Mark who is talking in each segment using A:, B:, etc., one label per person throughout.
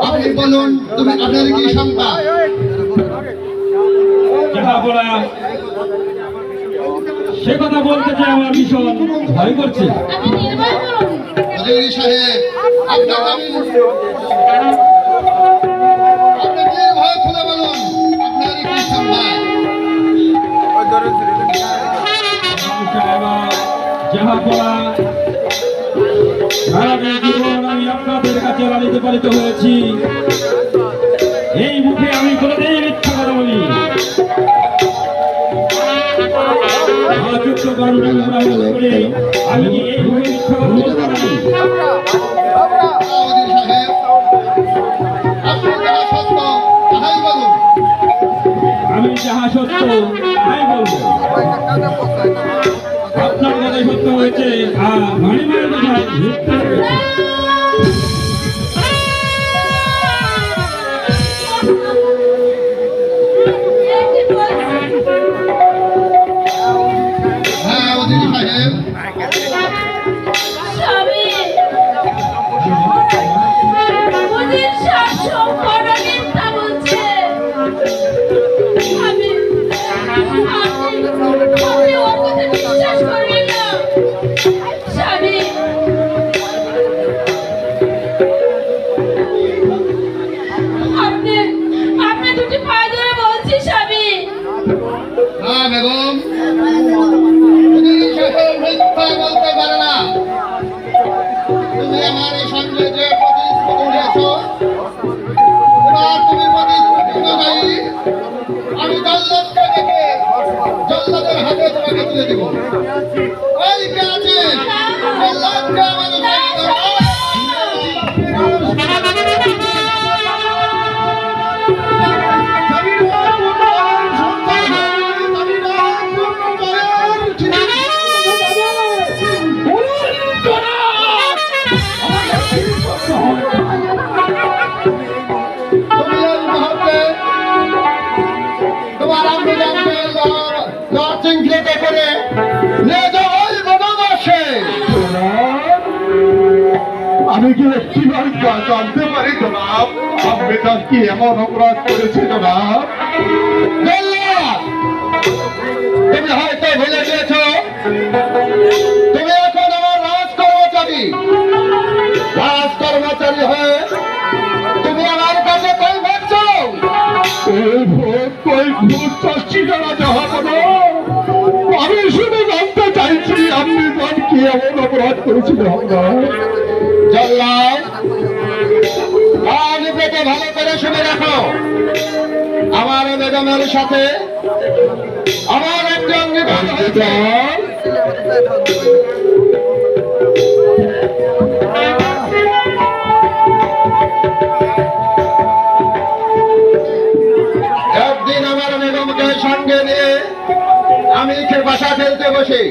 A: আপনি বলুন, তুমি আপনার কি শঙ্কা?
B: সে কথা বলতে চাই, আমার ভীষণ ভয় করছে।
A: সাহেব, আপনি ভয় খুলে বলুন, আপনার কি শঙ্কা?
B: আমি আপনাদের কাছে লালিত পালিত হয়েছি, এই মুখে আমি কোনোদিন মিথ্যা কথা বলি। আমি এই মুখে মিথ্যা কথা বলতে পারি। আমি যাহা সত্য তাই বলবো। আপনার কথাই সত্য হয়েছে, আর মানিমায়ের কথায় মিথ্যা হয়েছে।
A: বলতে পারে না, তুমি আমার সঙ্গে যে প্রতিশ্রুতি দিয়েছো, এবার তুমি প্রতিশ্রুতি অনুযায়ী আমি জল্লাদকে ডেকে জল্লাদের হাতে তোমাকে তুলে দেব। ওই কে আছে জল্লাদকে আমাদের
C: আমি কি একটিবার জানতে পারি জনাব, আপনি তার কি এমন অপরাধ করেছে জনাব?
A: তুমি হয়তো ভুলে গিয়েছ, তুমি এখন আমার রাজকর্মচারী হয়ে তুমি আমার কাছে কই ভাবছো?
C: কই ভূত চাচ্ছি যারা যাহা বলো, আমি শুধু জানতে চাইছি আপনি তার কি এমন অপরাধ করেছিলেন আপনার?
A: জল্লাদ, কান পেতে ভালো করে শুনে রাখো, আমার বেগমের সাথে আমার একজন বিবাহ হয়েছে। একদিন আমার বেগমকে সঙ্গে নিয়ে আমি বাসা খেলতে বসি,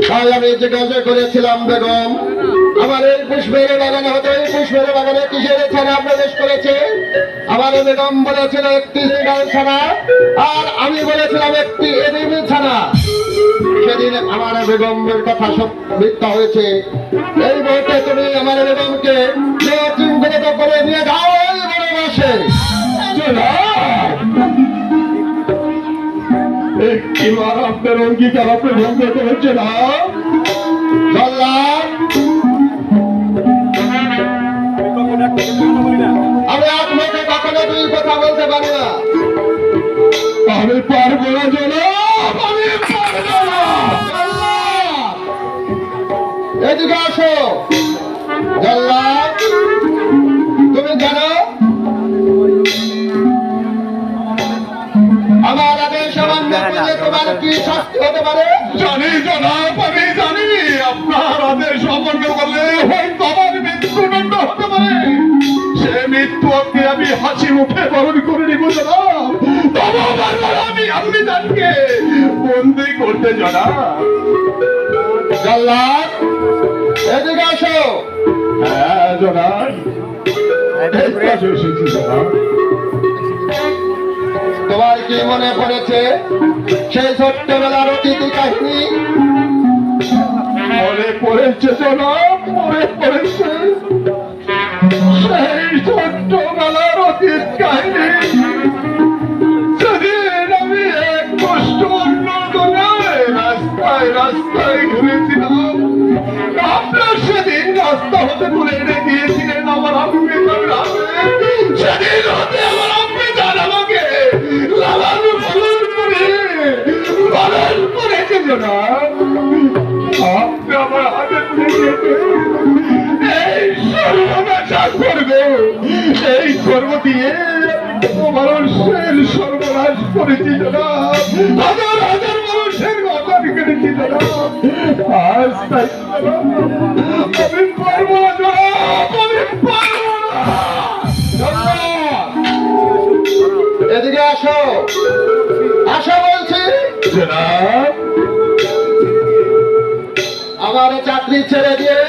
A: তাই আমি জিজ্ঞাসা করেছিলাম, বেগম আমার এই পুষ্পের বাগানে হতো, এই পুষ্পের বাগানে কিসের ছানা প্রবেশ করেছে? আমার বেগম বলেছিল একটি সিঙ্গাল ছানা, আর আমি বলেছিলাম একটি এডিবি ছানা। সেদিন আমার বেগমের কথা সব মিথ্যা হয়েছে। এই মুহূর্তে তুমি আমার বেগমকে চিহ্নিত করে নিয়ে যাও এই বনবাসে।
C: একটিবার আপনার অঙ্গীকার আপনি ভঙ্গ করেছে না
A: জল্লাদ, আমি আপনাকে কখনো দুই কথা বলতে পারি না।
C: আমি পারবো না জনাব, আমি পারবো না।
A: এদিকে আসো জল্লাদ, তুমি জানো আমার আদেশ অমান্য করলে তোমার কি শাস্তি হতে পারে?
C: জানি জনাব, আমি জানি আপনার আদেশ অমান্য করলে হয়তো আমার মৃত্যুদণ্ড হতে পারে। সে মৃত্যু আমি হাসি মুখে বরণ করে নিব জনাব, তবু বারবার আমি আপনি তাকে বন্দি করতে জনাব।
A: জল্লাদ, এদিকে আসো।
C: হ্যাঁ জনাব, এই কাজে এসেছি জনাব।
A: তোমার কি মনে পড়েছে সেই ছোট্টবেলার অতীত কাহিনী?
C: মনে পড়েছে জনাব, মনে পড়েছে সেই ছোট্টবেলার অতীত কাহিনী। সেদিন আমি এক কষ্ট অন্য দুনিয়ায় রাস্তায় রাস্তায় ঘুরেছিলাম। আপনার সেদিন রাস্তা হতে তুলে এনে দিয়েছিলেন আমার আম্মি সেদিন হতে আমার আম্মি জান আমাকে লালান পালন করেছে জনাব। আপনি আমার হাতে তুলে দিয়েছেন এই সর্বনাশা করবে, এই কর্ম দিয়ে মানুষের সর্বনাশ করেছি জনাব। হাজার হাজার মানুষের মাথা কেটেছি জনাব। আজ তাই জনাব, আমি পারবো না জনাব, আমি পারবো না।
A: এদিকে আসো, আসো বলছি।
C: জনাব,
A: আমার চাকরি ছেড়ে দিয়ে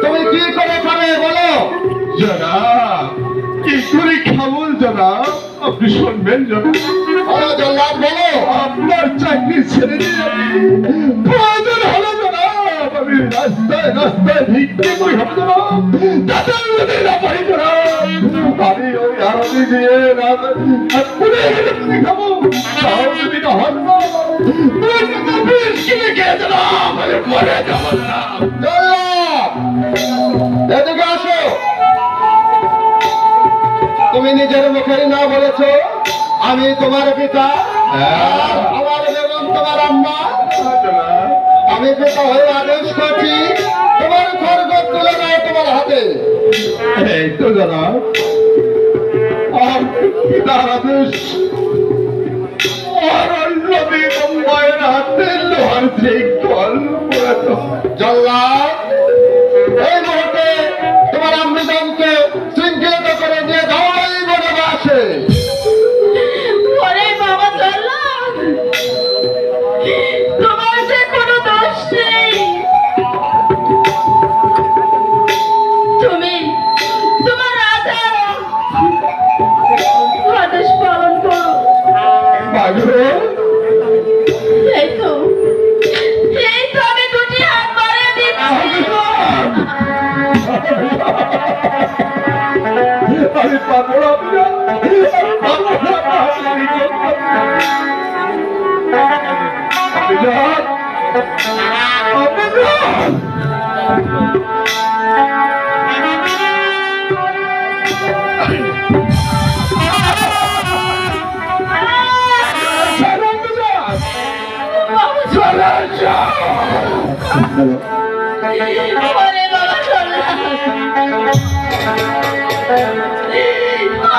A: তুমি কি করে খাবে বলো?
C: জনাব, কি করে খাবো জনাব? আপনি শুনবেন জনাব,
A: বলো জল্লাদ, বলো।
C: আপনার চাকরি ছেড়ে দিয়ে যাবে প্রয়োজন হলো জনাব, আমি রাস্তায় রাস্তায় ভিক্ষে করে খাবো জনাব। তাদের যদি না পারি জনাব, আমি ওই আরবি দিয়ে খাবো। তাও যদি না হন না, বিষ কিনে খেয়ে জনাব, আমি মরে যাবো জনাব।
A: জল্লাদ, এদিকে আসো। তুমি নিজের মুখেই না বলেছো আমি তোমার পিতা, আর আমার বেগম তোমার আম্মা।
C: জনাব,
A: আমি পিতা হয়ে আদেশ করছি তোমার খড়গ তুলে দাও তোমার হাতে।
C: এই তো জনাব, পিতার আদেশ আর নদী মুম্বাইয়ের হাতে লোহার শৃঙ্খল পড়েছ।
A: জল্লাদ, এই মুহূর্তে তোমার আম্মিজনকে শৃঙ্খলিত করে নিয়ে যাও এই বনবাসে।
D: ওরে বাবা জল্লাদ, তোমার যে কোনো দোষ নেই। তুমি তোমার রাজার আদেশ পালন করো।
C: পাগলে,
D: এই তো আমি দুটি হাত বাড়িয়ে দিচ্ছি।
C: আমি পাবো না, পাবো না,
D: ওরে বাবা জল্লাদ,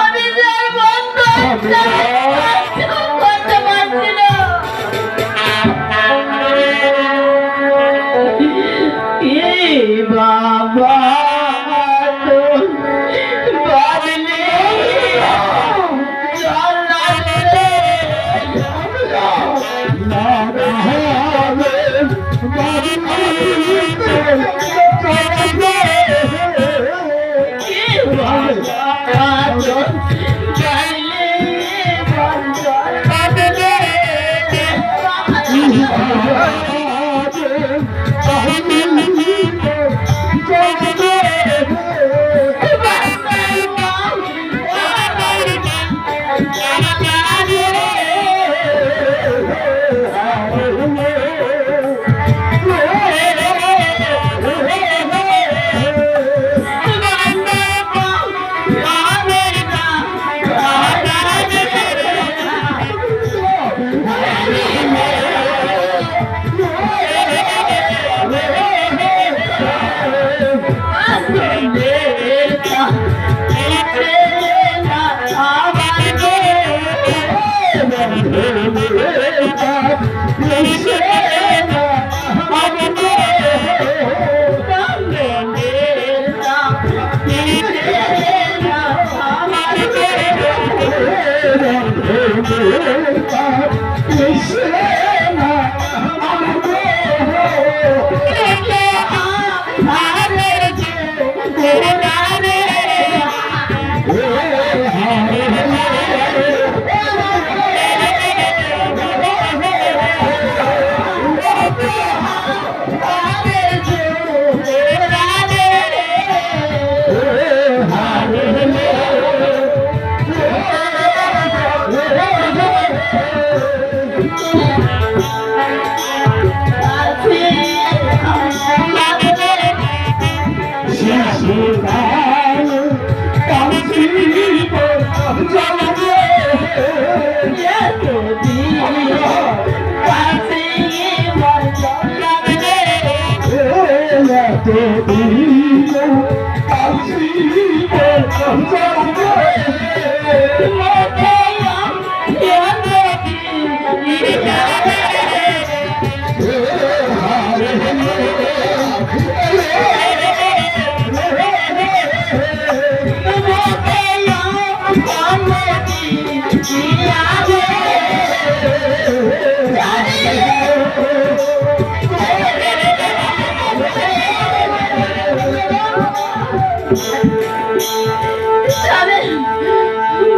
D: আমি যে আর বন্ধ করতে পারছি না। বাবা তো বাদলে
C: Oh,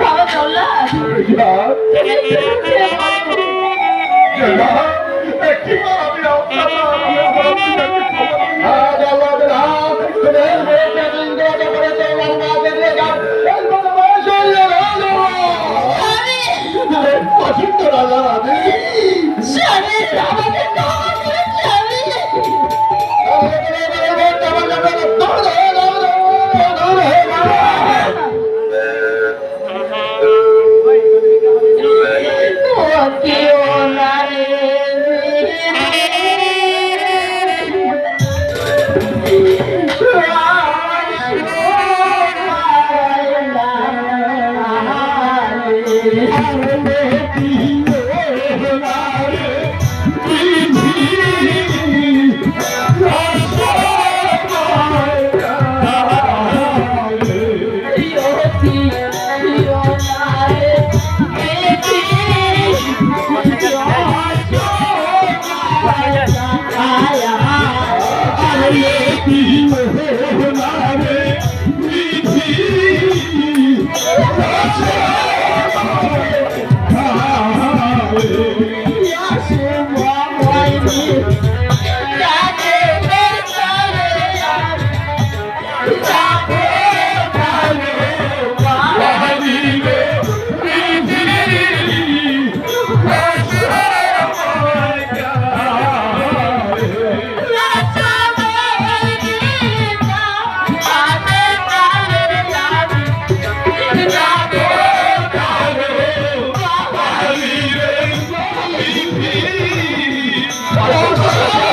D: বাবা চল্লা স্বামী আমাকে ক্ষমা করে স্বামী
C: Oh,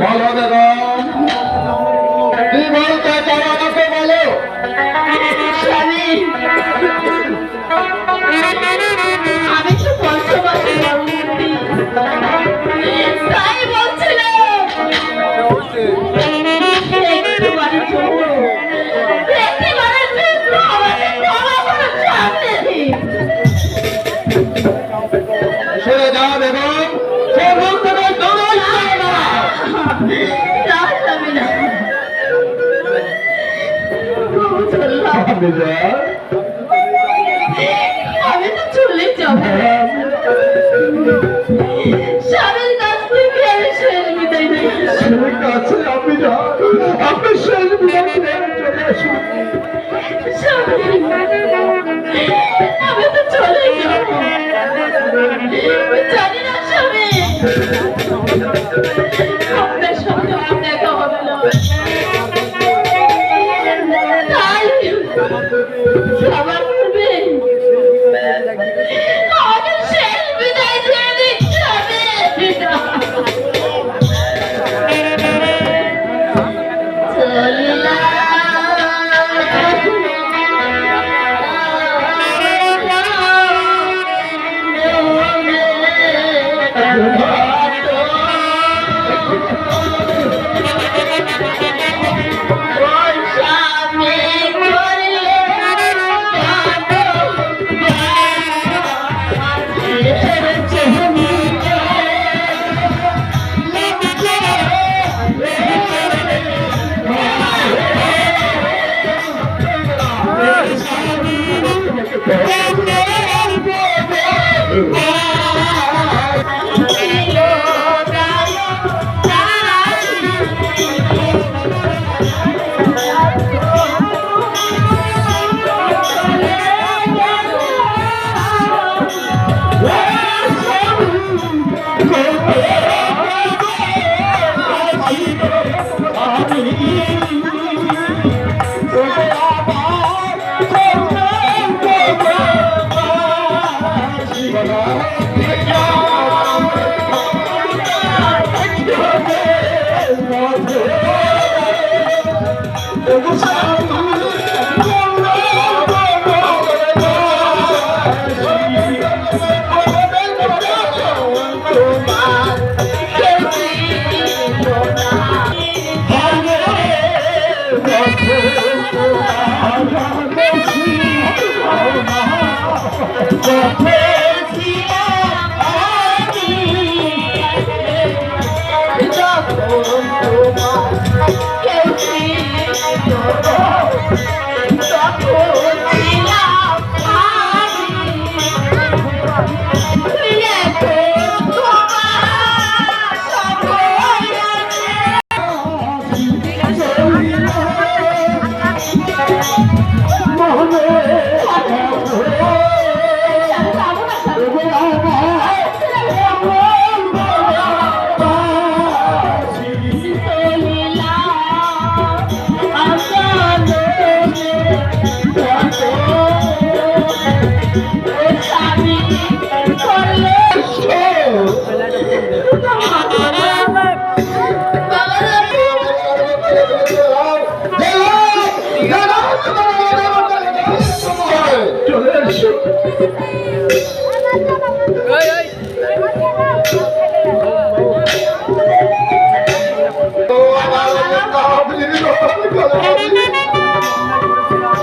A: বলো বেগম, কি বলতে চাও আমাকে বলো।
D: স্বামী, আমি তো পঞ্চমাসে গর্ভবতী, তাই বলছিলাম একটিবারের জন্য আমাকে ক্ষমা করে ছাড়তে দিন।
A: সরে যাও বেগম, সে মুখ থেকে দূরে যাও না।
D: না, স্বামী, না। চললাম। আমি তো চলে যাবো। স্বামীর কাছ থেকে আমি শেষ বিদায় নিয়েছি।
C: ঠিক আছে, আপনি যান, আপনি শেষ বিদায় নিয়ে চলে আসুন।
D: স্বামী, আমি তো চলে যাবো। জানি না স্বামী, আপনার সঙ্গে আর দেখা হবে না। তাই আমার পূর্বে আমাকে শেষ বিদায় দিয়ে দিচ্ছে।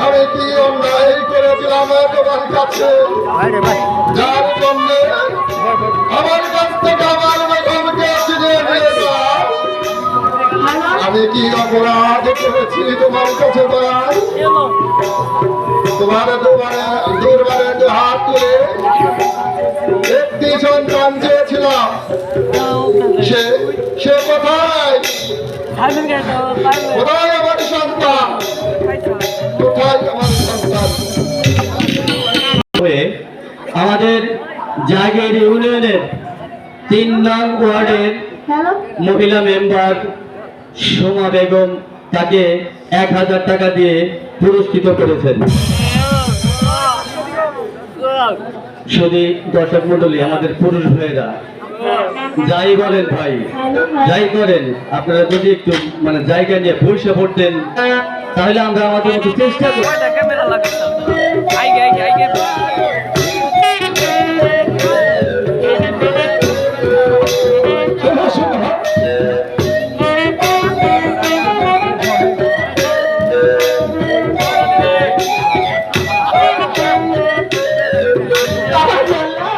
A: আমি কি অন্যায় করেছিলাম তোমার কাছে, যার জন্য আমার কাছ থেকে আমার বেগমকে ছিনিয়ে নিয়ে যাও? আমি কি অপরাধ করেছি তোমার কাছে দয়াল? তোমার দুর্বারে হাত তুলে একটি সন্তান চেয়েছিলাম, সে কোথায়? কোথায় আমার সন্তান? কোথায় আমার সন্তান?
E: আমাদের জাগির ইউনিয়নের 3 নং ওয়ার্ডের মহিলা মেম্বার সোমা বেগম তাকে 1000 টাকা দিয়ে পুরস্কৃত করেছেন। শুধু দর্শক মন্ডলী, আমাদের পুরুষ ভাইয়েরা যাই বলেন ভাই, যাই করেন, আপনারা যদি একটু মানে জায়গা নিয়ে বসে পড়তেন তাহলে আমরা আমাদের মতো চেষ্টা করি।
D: বাবা জানলা,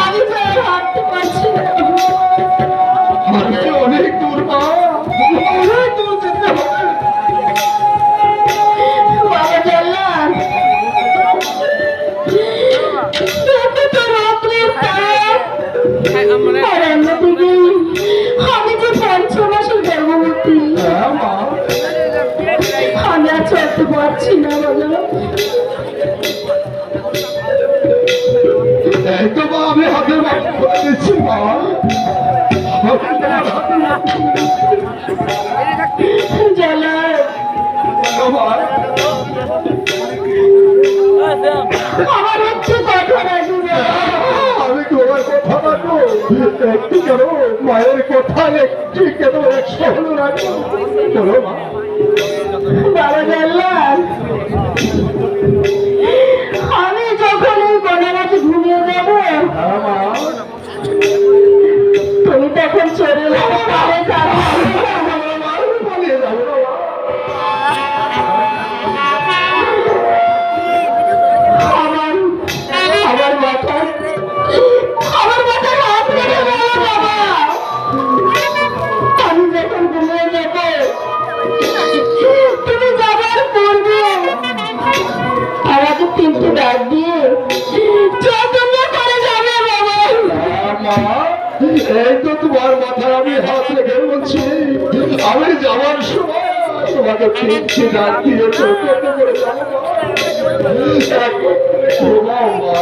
D: আমি তো আর হাঁটতে পারছি না।
C: হাঁটতে অনেক দূর মা, অনেক দূর যেতে হবে।
D: বাবা জানলা, তোকে তো রাত্রের তাপ। আর অন্যদিকে আমি যে ৫ মাসের গর্ভবতী,
C: হ্যাঁ মা,
D: আমি আর চলতে পারছি না বাবা।
C: এই তো মা আমি হাতের বাড়ি করে দিচ্ছি মা।
D: জানলা,
C: আমার
D: আমার একটু কথা রাখবে।
C: আমি তোমার কথা রাখবো, একটু কেন মায়ের কথা একটু কেন 100 হলো রাখবো, বলো মা।
D: বাবা জানলা, আমি যখন এই বনরাতে ঘুমিয়ে যাবো,
C: হ্যাঁ মা,
D: তুমি তখন চলে যাবে তাহলে যাবে।
C: আমি পালিয়ে যাবো না মা।
D: আমার মাথায় হাত রেখে বলো বাবা, আমি যখন ঘুমিয়ে যাবো, তুমি যাবার পূর্বে আমাকে 3টে ডাক দিয়ে চৈতন্য করে যাবে বাবা।
C: মা, এই তো তোমার মাথায় আমি হাত রেখে বলছি, আমি যাওয়ার সময় তোমাকে 3টি ডাক দিয়ে চৈতন্য করে যাবো মা। একবার ঘুমাও মা।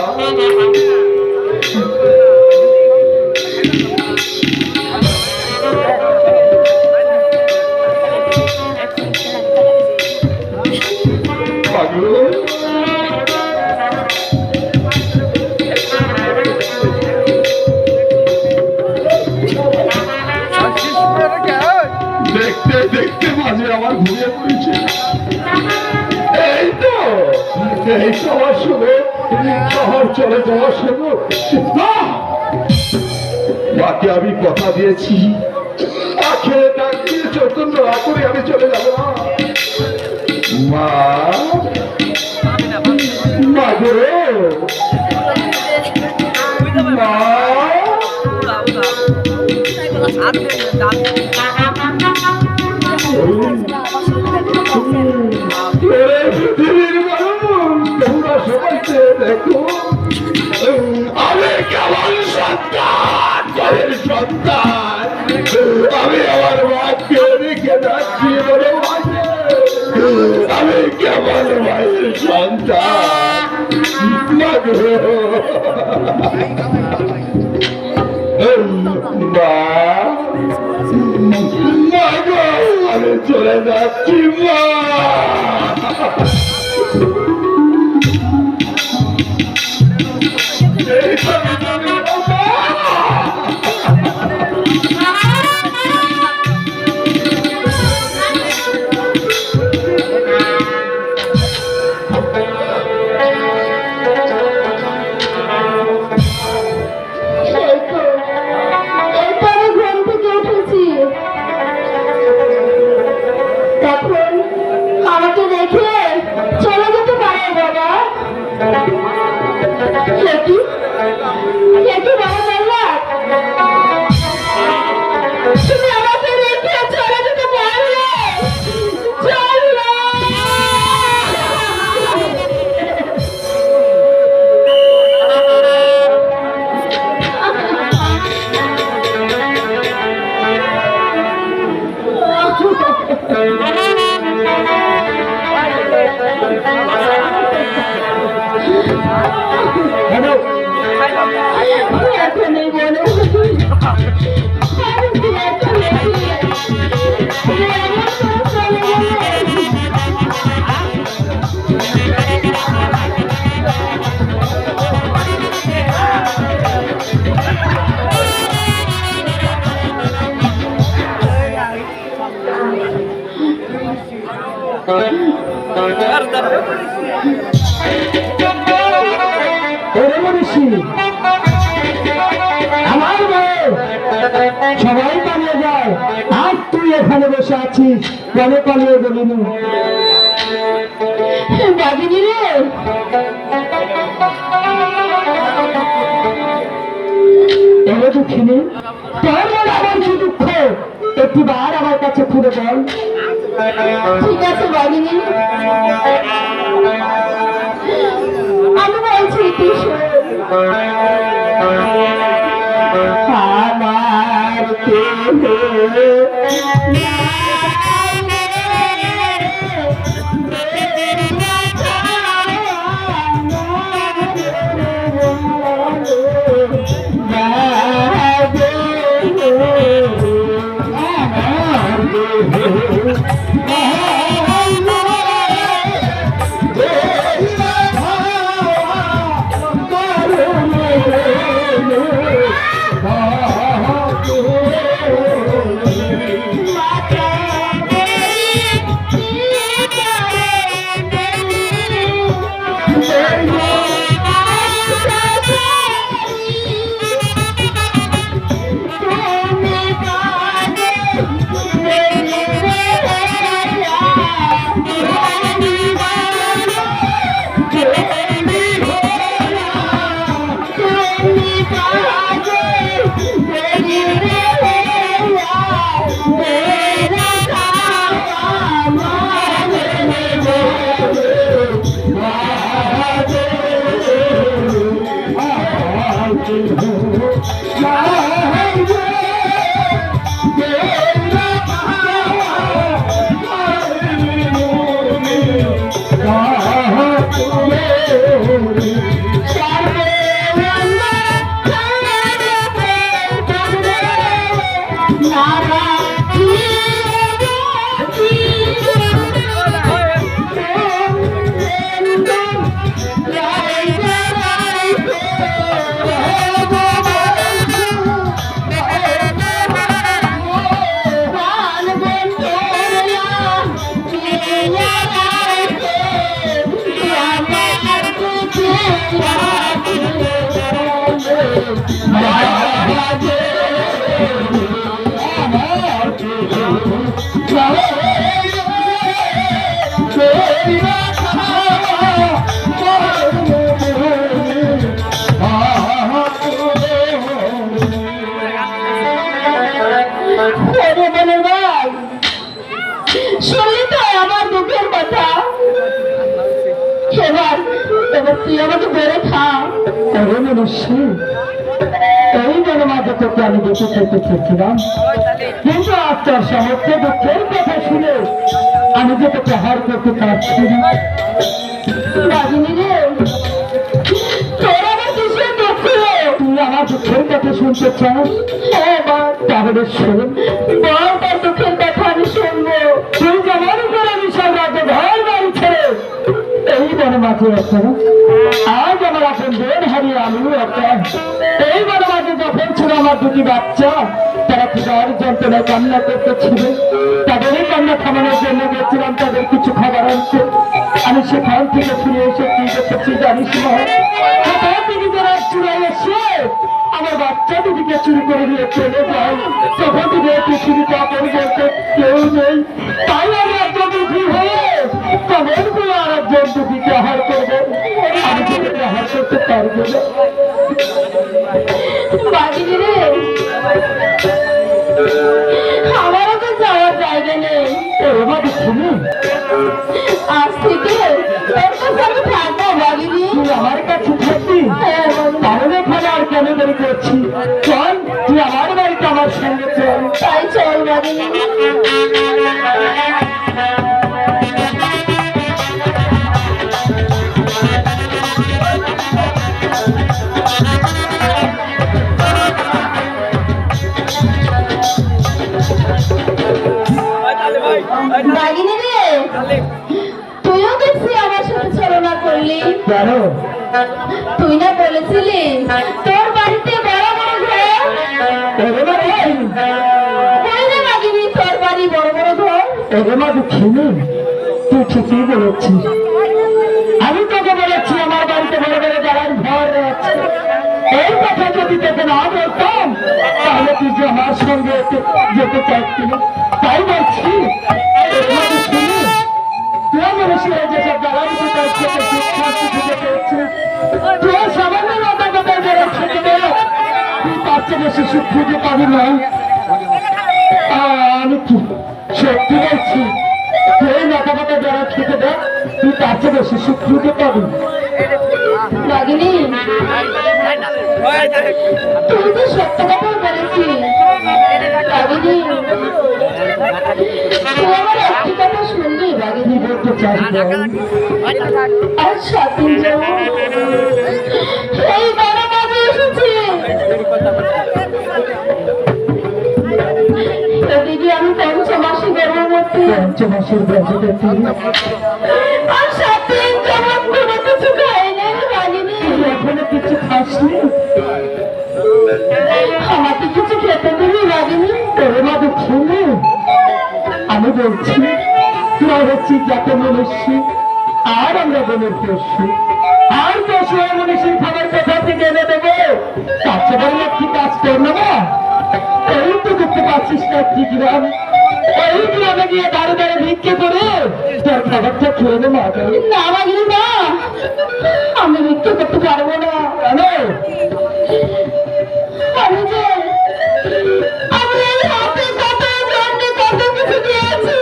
C: পাগল, দেখতে দেখতে মাঝে আমার ঘুমিয়ে পড়েছে। এই তো আমার শুনে শহর চলে যাওয়ার শুরু। মাকে আমি কথা দিয়েছি, মাকে ডাক দিয়ে চৈতন্য না করে আমি চলে যাবো না। মা, মা গো, মা, ওরে পৃথিবীর মানুষ, তোমরা সবাই চেয়ে দেখো, আমি কেমন সন্তান, মায়ের সন্তান। আমি আমার মাকে রেখে যাচ্ছি বলে মাকে, আমি কেমন মায়ের সন্তান। মা গো, মা, মা গো, আমি চলে যাচ্ছি মা।
D: এই তো আমি ঘুম থেকে উঠেছি, তখন আমাকে দেখে চলে যেতে পারে বাবা। কি বাবা জানলা, তুমি আমাকে রেখে চলে যেতে পারলে? জানলা, এখন এই বলে আমি কি এখন চলে গেলে
B: ওরে মনীষী, আমার মেয়ে সবাই পালিয়ে যায়, আর তুই এখানে বসে আছিস, কেন পালিয়ে গেলি না?
D: বাগিনী রে,
B: এরে দুঃখিনী, তোর মনে আমার কি দুঃখ, একটিবার আমার কাছে খুলে বল।
D: ঠিক আছে বাগিনী, আমি বলছি তুই শোন।
B: আমার
D: শুনলি তো আমার দুঃখের কথা, এবার এবার তুই আমাকে বেড়ে খা।
B: ওরে মনুষ্য, এই জন্মাতে তোকে আমি দেখে খেতে চেয়েছিলাম, কিন্তু আজ তোর সমস্ত দুঃখের কথা শুনে আমি যে তোকে হার করতে চাচ্ছি না।
D: বাগিনী রে, তোর আমার কিসের দুঃখ?
B: তুই আমার দুঃখের কথা শুনতে চাস?
D: হ্যাঁ বল,
B: তাহলে শোন,
D: বল তোর দুঃখের কথা আমি শুনবো।
B: তুই যেমন করে বিশাল রাজ্যে ঘর বাড়ি ছেড়ে এই বনমাঝে আছে, আজ আমার আপন বোন হারিয়ে আমিও একটা এই বনমাঝে যখন ছিল আমার দুটি বাচ্চা, তারা ক্ষুধার যন্ত্রণায় কান্না করতেছিল, তাদেরই কান্না থামানোর জন্য গেছিলাম তাদের কিছু খাবার আনতে। আমি সেখান থেকে ফিরে এসে কি দেখেছি জানিস না? দিদিদের চুড়াই এসে আমার বাচ্চা দিদিকে চুরি করে নিয়ে চলে যায়। তখন দিদি পৃথিবীতে আপন বলতে কেউ নেই, তাই আমি একজন দুঃখী হয়ে কেমন করে আর একজন দুঃখীকে আহার করবো? আমি তোকে আহার করতে পারবো না।
D: বাগিনী রে, আমারও তো যাওয়ার জায়গা নেই।
B: এবার শুনি,
D: আজ থেকে তোর কাছে আমি থাকবো বাগিনী।
B: তুই আমার কাছে থাকবি?
D: হ্যাঁ বল,
B: তাহলে এখানে আর কেন দেরি করছি? চল, তুই আমার বাড়িতে আমার সঙ্গে চল।
D: তাই চল বাগিনী। বাগিনী রে, তুইও দেখছি আমার সাথে ছলনা করলি।
B: কেন?
D: তুই না বলেছিলি তোর বাড়িতে বড় বড় ঘর?
B: এবার
D: কই রে বাগিনী, তোর বাড়ি বড় বড় ঘর?
B: এবার দুঃখিনী, তুই ঠিকই বলেছি। আমি তোকে বলেছি আমার বাড়িতে বড় বড় যারার ঘর রয়েছে, এই কথা যদি তোকে না বলতাম তাহলে তুই যে আমার সঙ্গে যেতে চাইতি না। তাই বলছি তুই মানুষের যেসব জ্বালানি তুই সামান্য মাথা কথা যারা খেতে দেয় তুই তার চেয়ে বেশি সুখ খুঁজে পাবি না। আমি কি সত্যি বলছি, তুই মাথা কথা যারা খেতে দেয় তুই তার চেয়ে বেশি সুখ খুঁজে পাবি।
D: রাগিনী, তুই তো সত্য কথা বলেছিস। রাগিনী, তুই আমার একটি কথা শুনবি? রাগিনী
B: বলতে চাই
D: আর 7 দিন যাবত এই বড় মাঝে এসেছে। দিদি আমি পঞ্চমাসী গর্ভবতী।
B: পঞ্চমাসের গর্ভবতী
D: আর 7 দিন যাবত কোনো কিছু খাই নাই। রাগিনী,
B: এখনো কিছু খাসনি?
D: আমাকে কিছু খেতে দিবি? রাগিনী,
B: তোর মা দুঃখিনী, আমি বলছি তুই হচ্ছিস যাতে মনুষ্য আর আমরা বনের পশু, আর পশু আর মনুষ্যের খাবার কোথা থেকে এনে দেবো? কাছে বললে একটি কাজ কর না মা, এই তো দেখতে পাচ্ছিস না একটি গ্রাম, এই গ্রামে গিয়ে দাঁড়ে দাঁড়ে ভিক্ষে করে তোর খাবারটা খেয়ে নে মা।
D: না রাগিনী না, আমি ভিক্ষা করতে পারবো না।
B: কেন?
D: আমি যে আমি এই হাতে কত জনকে কত কিছু দিয়েছি,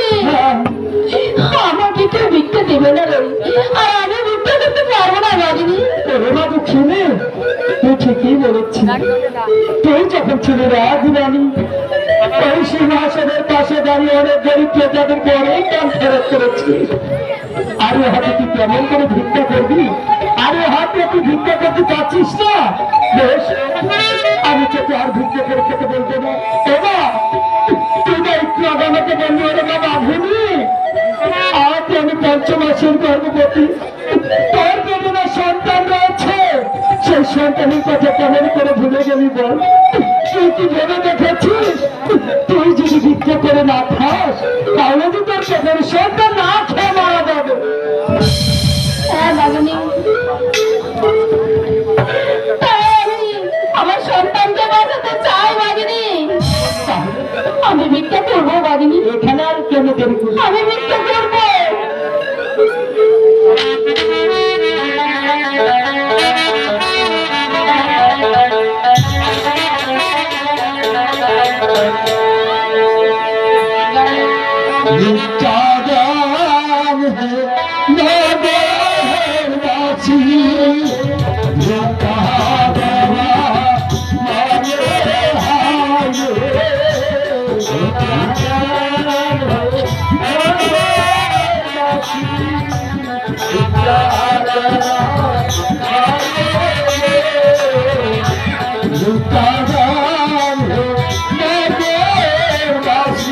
D: আমাকে কেউ ভিক্ষা দেবে না রে, আর আমি ভিক্ষা করতে পারবো না। রাগিনী,
B: তোর মা দুঃখিনী, তুই ঠিকই বলেছিস। তুই যখন ছিলি রাজরানী, ওই সিংহাসনের পাশে দাঁড়িয়ে অনেক গরিব প্রজাদেরকে অনেক দান ফেরত করেছিস। আর ও হাতে তুই কেমন করে ভিক্ষা করবি? আর ও হাতে তুই ভিক্ষা করতে পারছিস না? বেশ, আমি তোকে আর ভিক্ষা করে খেতে বলবো না। এবার তুই তো একটু আগে আমাকে বললি ওরে বাবা ভূমি, আজ আমি পঞ্চমাসের গর্ভবতী, তোর বেদনা সন্তান রয়েছে, সেই সন্তানের কথা কেমন করে ভুলে গেলি বল? তুই কি ভেবে দেখেছিস তুই যদি ভিক্ষা করে না খাস তাহলে তো তোর পেটের সন্তান না খেয়ে মারা যাবে?
D: হ্যাঁ রাগিনী, তাই আমি আমার সন্তানকে বাঁচাতে চাই। রাগিনী, আমি ভিক্ষা করবো। রাগিনী,
B: এখানে আর কেন দেরি করবি?
D: আমি ভিক্ষা করবো।
B: चादर है नगरवासी, जो कहावरा मारे हाय, जो कहावरा नगरवासी, जो कहावरा जो कहावरा नगरवासी,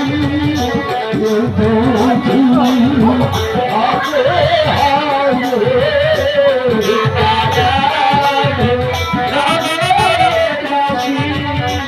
B: जो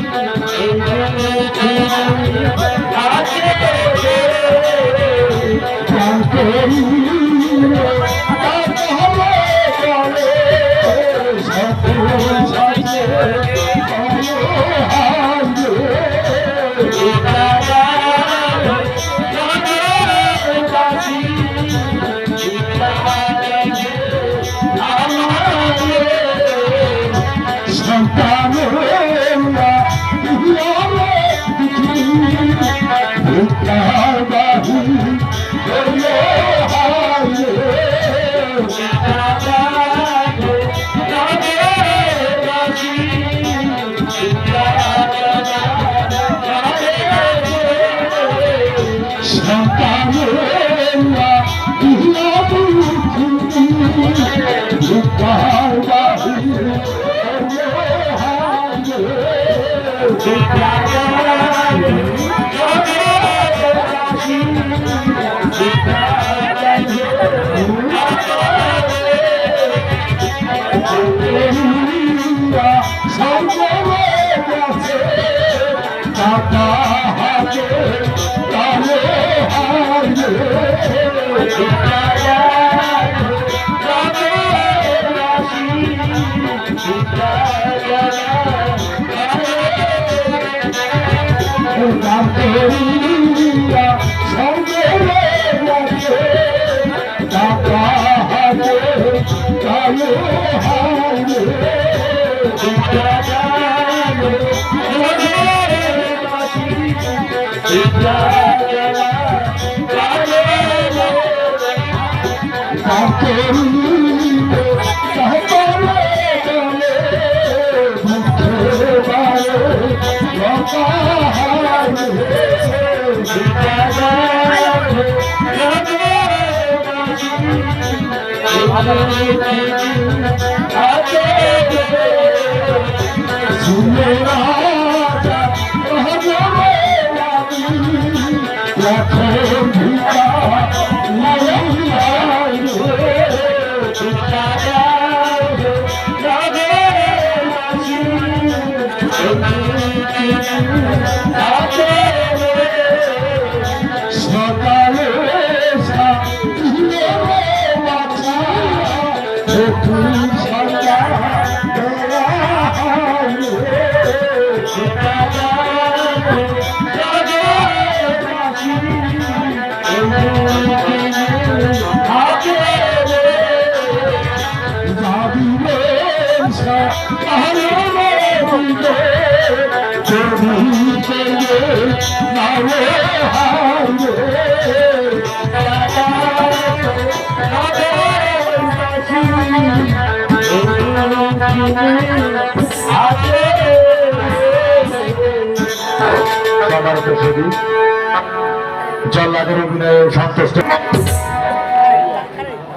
C: জল্লাদের অভিনয়ে সন্তুষ্ট।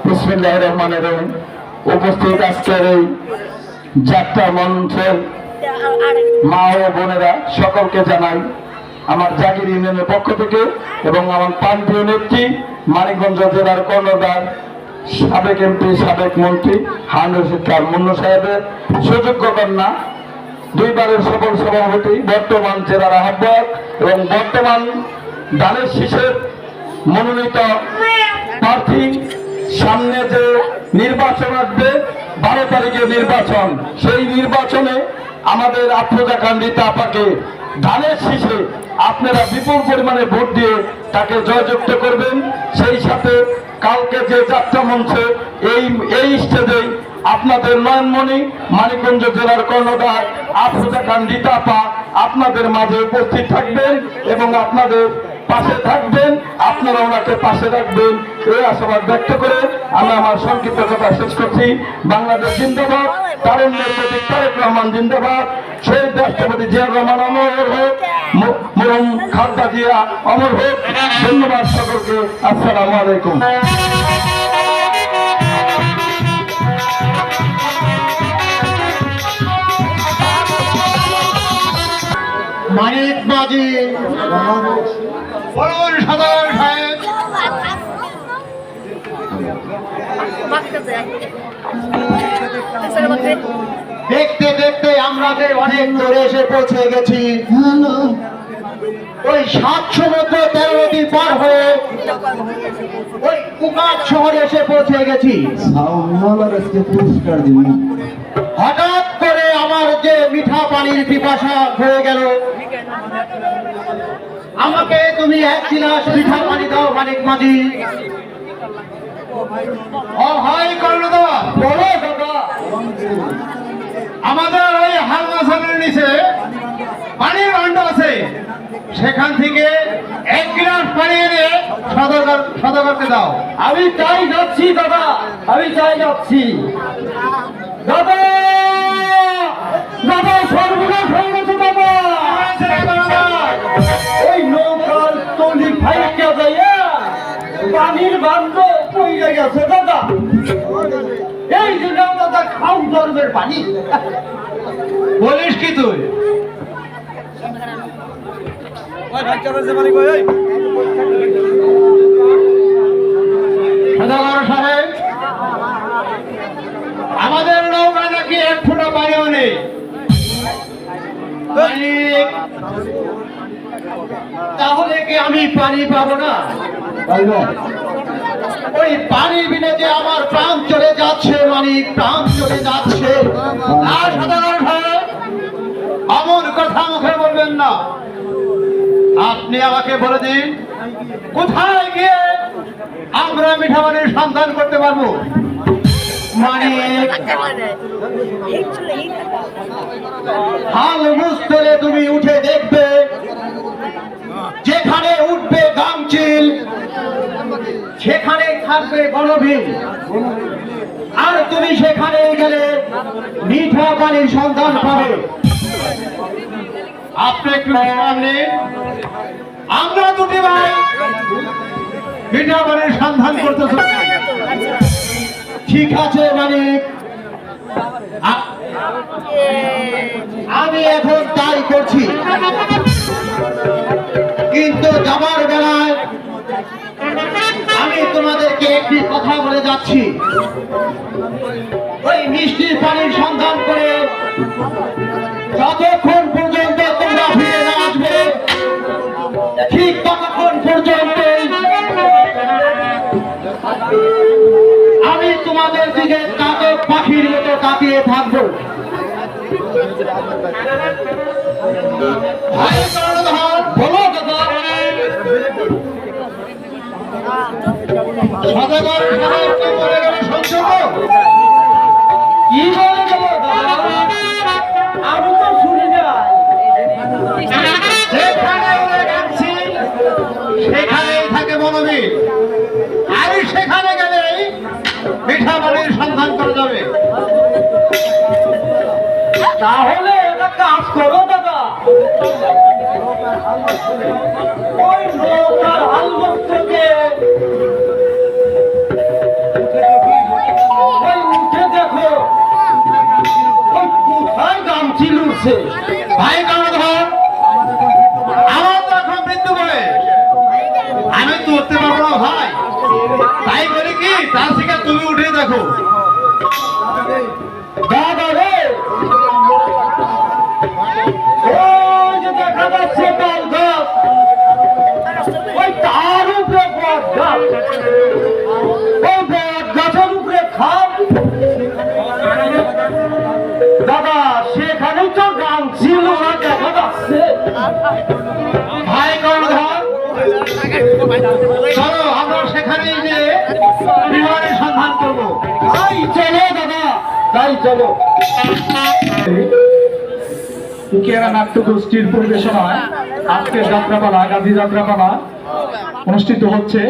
C: বিসমিল্লাহির রহমানির রহিম। উপস্থিত আজকের এই যাত্রা মঞ্চের মা ও বোনেরা সকলকে জানাই আমার জাগির ইউনিয়নের পক্ষ থেকে এবং আমার প্রান্তীয় নেত্রী মানিকগঞ্জ জেলার কর্ণধার সাবেক এমপি সাবেক মন্ত্রী হারুন রশিদ খান মুন্নু সাহেবের সুযোগ্য কন্যা, দুইবারের সফল সভাপতি, বর্তমান জেলার আহ্বায়ক এবং বর্তমান ধানের শীষের মনোনীত প্রার্থী। সামনে যে নির্বাচন আসবে 12 তারিখে নির্বাচন, সেই নির্বাচনে আমাদের আফরোজা খান রীতা আপাকে ধানের শীষে আপনারা বিপুল পরিমাণে ভোট দিয়ে তাকে জয়যুক্ত করবেন। সেই সাথে কালকে যে যাত্রা মঞ্চে এই স্টেজে আপনাদের নয়নমণি মানিকগঞ্জ জেলার কর্ণধার আফরোজা খান রীতা আপা আপনাদের মাঝে উপস্থিত থাকবেন এবং আপনাদের পাশে থাকবেন, আপনারা ওনাকে পাশে রাখবেন এই আশাবাদ ব্যক্ত করে আমি আমার সংক্ষিপ্ত কথা শেষ করছি। বাংলাদেশ জিন্দাবাদ, তারুণ্যের প্রতীক তারেক রহমান জিন্দাবাদ, শহীদ রাষ্ট্রপতি জিয়াউর রহমান অমর হোক, মরহুম খালেদা জিয়া অমর হোক। ধন্যবাদ সকলকে, আসসালামু আলাইকুম।
A: মানিক মাঝি বলুন সাধারণ সাহেব। দেখতে দেখতে আমরা যে অনেক দূরে এসে পৌঁছে গেছি। ওই 7 সমুদ্র 13 নদী পার হয়ে ওই কুকাট শহরে এসে পৌঁছে গেছি। হঠাৎ করে আমার যে মিঠা পানির পিপাসা হয়ে গেল। আমাকে তুমি 1 গিলাস মিঠা পানি দাও মানিক মাঝি। হয় কর্ণদা, বলো দাদা। আমাদের ওই হালমাসানের নিচে পানির ভান্ডার আছে, সেখান থেকে 1 গিলাস পানি এনে সদাগরকে দাও।
B: আমি তাই যাচ্ছি দাদা, আমি তাই যাচ্ছি দাদা। দাদা সর্বনাশ হয়ে গেছে দাদা। ওই নৌকার তলি ফাইকা যাইয়া পানির বান্ধ পড়ে গেছে দাদা। এই জন্য দাদা খাও ধর্মের পানি।
A: বলিস কি তুই? সদাগর সাহেব, আমাদের নৌকা নাকি 1 ফুটা পানিও নেই। তাহলে কি আমি পানি পাবো না? ওই পানি বিনে যে আমার প্রাণ চলে যাচ্ছে, মানিক, প্রাণ চলে যাচ্ছে। আর সাধারণ ভাই, এমন কথা মুখে বলবেন না। আপনি আমাকে বলে দিন, কোথায় গিয়ে আমরা মিঠামানির সন্ধান করতে পারবো? মানিক, হাল মুস্তলে তুমি উঠে দেখবে, যেখানে উঠবে গামচিল সেখানে থাকবে গণভীর। আর তুমি সেখানে গেলে মিঠা পানির সন্ধান পাবে। আপনি একটু বিশ্রাম নিন। আমরা দুটি ভাই মিঠা পানির সন্ধান করতে চলছি। ঠিক আছে মানিক, আমি এখন তাই করছি। কিন্তু যাবার বেলায় আমি তোমাদেরকে একটি কথা বলে যাচ্ছি। ওই মিষ্টির পানির সন্ধান করে যতক্ষণ পর্যন্ত তোমরা ফিরে না আসবে, ঠিক ততক্ষণ পর্যন্ত আমি তোমাদের দিকে কাতক পাখির মতো তাকিয়ে থাকবো। ভাই কর্ণধার, বলো দাদা। সদাগর সাহেব কি বলে গেল শুনছো তো? কি বলে গেল দাদা? আমি তো শুনি না। যেখানে ওরা যাচ্ছি সেখানেই থাকে মনোবীর। আর সেখানে গেলেই মিঠা পানির সন্ধান করা যাবে। তাহলে একটা কাজ করো দাদা, ওই নৌকার হালবস্ত্রকে ওই উঠে দেখো, ওই কোথায় গামছি লুটছে। ভাই কর্ণধার, আমার তো এখন মৃত্যু বয়স, আমি তো উঠতে পারবো না ভাই। তাই বলি কি, তার থেকে তুমি উঠে দেখো। দাদা রে, ওই যে দেখা যাচ্ছে তাল গাছ, ওই তার উপরে বট গাছ, ওই বট গাছের উপরে খাপ। দাদা, সেখানেই তো গান ছিল না, দেখা যাচ্ছে। ভাই কর্ণধার, চলো আমরা সেখানেই যে বিমানের সন্ধান করবো। তাই চলো দাদা, তাই চলো।
B: উকিয়ারা নাট্য গোষ্ঠীর পরিবেশনায় আজকের যাত্রাপালা, গান্ধী যাত্রাপালা অনুষ্ঠিত হচ্ছে।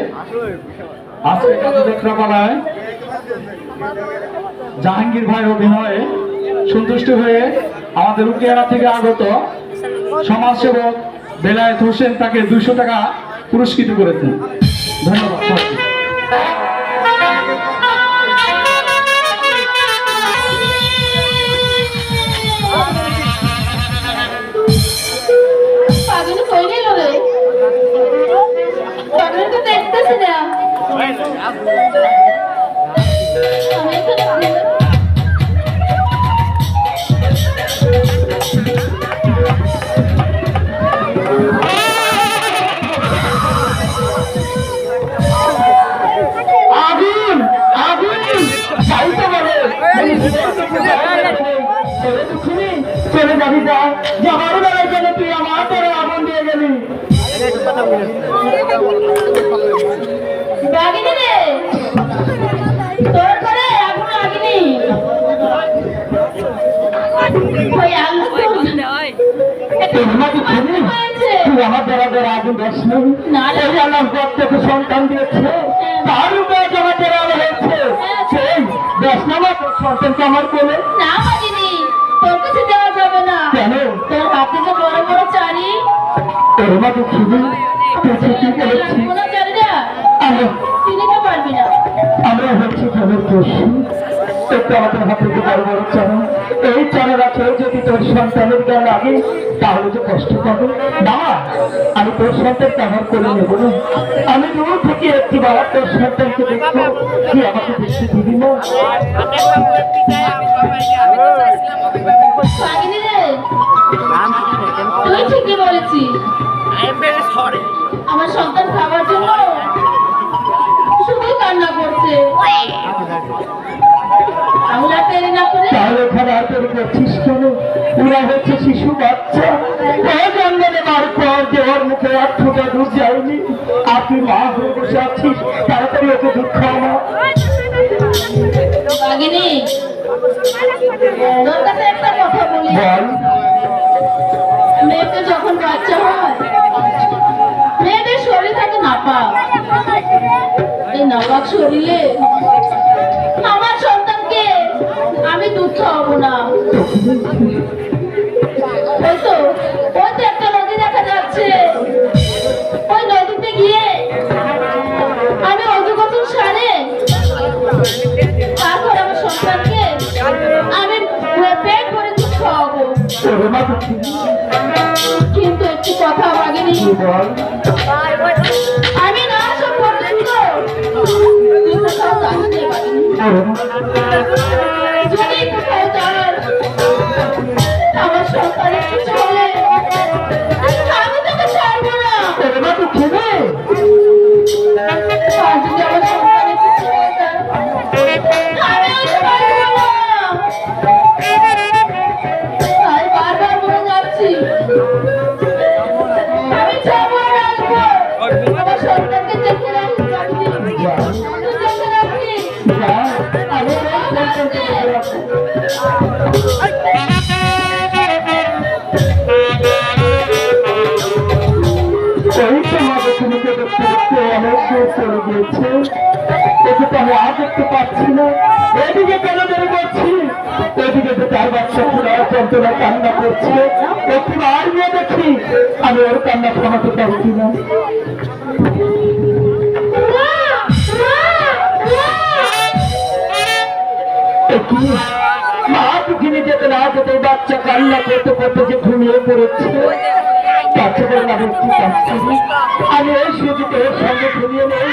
B: আজকে গান্ধী যাত্রাপালায় জাহাঙ্গীর ভাই অভিনয়ে সন্তুষ্ট হয়ে আমাদের উকিয়ারা থেকে আগত সমাজসেবক বেলায়েত হোসেন তাকে 200 টাকা পুরস্কৃত করেছেন। ধন্যবাদ সবাইকে।
D: পাগল কই গেল রে? পাগল তো দেখতেছি না। আমি তো
B: আগুন, আগুন, যাইতে পারে। চলে যাবি, যা, যাবার বেলায় যেন তুই আমার তোরে আগুন দিয়ে গেলি।
D: বাগিনি রে, তোর করে আগুন লাগিনি। ওই আলু
B: তুই আমার দ্বারা দ্বারা আগুন দাস
D: না রে।
B: এই আল্লাহ প্রত্যেকে সন্তান দিয়েছে, তার উপরে জমা দেওয়া হয়েছে। সেই দশ নামা সন্তানকে আমার কোলে
D: না বাগিনি, তোর কাছে দেওয়া যাবে না।
B: কেন?
D: তোর হাতে যে বড় বড় চারি,
B: তোর মা দুঃখী তুই ঠিকই বলেছি।
D: কোনো চারিটা তুই নিতে পারবি না।
B: আমরা হচ্ছে ঘরের পশু, একটু আমাদের হাতে যে বড় বড় চারা, এই চারারা কেউ যদি তোর সন্তানের গায়ে লাগে তাহলে তো কষ্ট পাবে না। আমি তোর সন্তানকে আমার করে নেবো না। আমি দূর থেকে একটি বাবা তোর সন্তানকে দেখবো, তুই আমাকে দেখতে দিবি না।
D: বাগিনি রে, তুই ঠিকই বলেছিস। আমার সন্তান খাবার জন্য শুধু কান্না
B: করছিস কেন? ওরা হচ্ছে শিশু বাচ্চা, ও জন্ম নেবার পর যে ওর মুখে এক ফোঁটা দুধ যায়নি, আর তুই মা হয়ে বসে আছিস, তাড়াতাড়ি ওকে দুধ খাও না।
D: বাগিনী, তোর কাছে একটা কথা বলি।
B: বল।
D: মেয়েকে যখন বাচ্চা হয়, মেয়েদের শরীর থাকে নাপাক। এই নাপাক শরীরে আমার সন্তানকে আমি দুধ খাওয়াবো না। ওই তো একটা নদী দেখা যাচ্ছে, ওই নদীতে গিয়ে আমি অজু গোসল সারে তারপর আমার সন্তানকে আমি পেট ভরে দুধ খাওয়াবো।
B: ওরে মা দুঃখী।
D: কিন্তু একটি কথা বাগিনী,
B: কি বল?
D: আমি না সব করতে ছিল তুই কোথাও যাস নে বাগিনী।
B: ওরে মা।
D: যদি কোথাও যাস, আমার সন্তানের কিছু হলে আমি তোকে ছাড়বো না।
B: ওরে মা দুঃখী রে।
D: আর যদি আমার সন্তানের কিছু হয়ে যায়, আমিও ছাড়বো না। তাই বারবার বলে যাচ্ছি, আমি যাবো আর আসবো। আমার সন্তানকে দেখে রাখিস বাগিনী,
B: যা,
D: তুই দেখে রাখিস।
B: যা, আমি ওর সন্তানকে দেখে রাখবো। ওই তো মা দক্ষিণীকে দেখতে দেখতে অনেক দূর চলে গিয়েছে, ওকে তো আমি আর দেখতে পাচ্ছি না। এদিকে কেন দেরি করছি? এদিকে তো তার বাচ্চা পুরা যন্ত্রণা কান্না করছে, একটু আর গিয়ে দেখি আমি ওর কান্না থামাতে পারছি না। এ কি? মা দক্ষিণী যেতে না যেতে বাচ্চা কান্না করতে করতে যে ঘুমিয়ে পড়েছে। বাচ্চাদের নামে কি কাঁদছে? আমি এই সুযোগে ওর সঙ্গে ঘুমিয়ে নেই,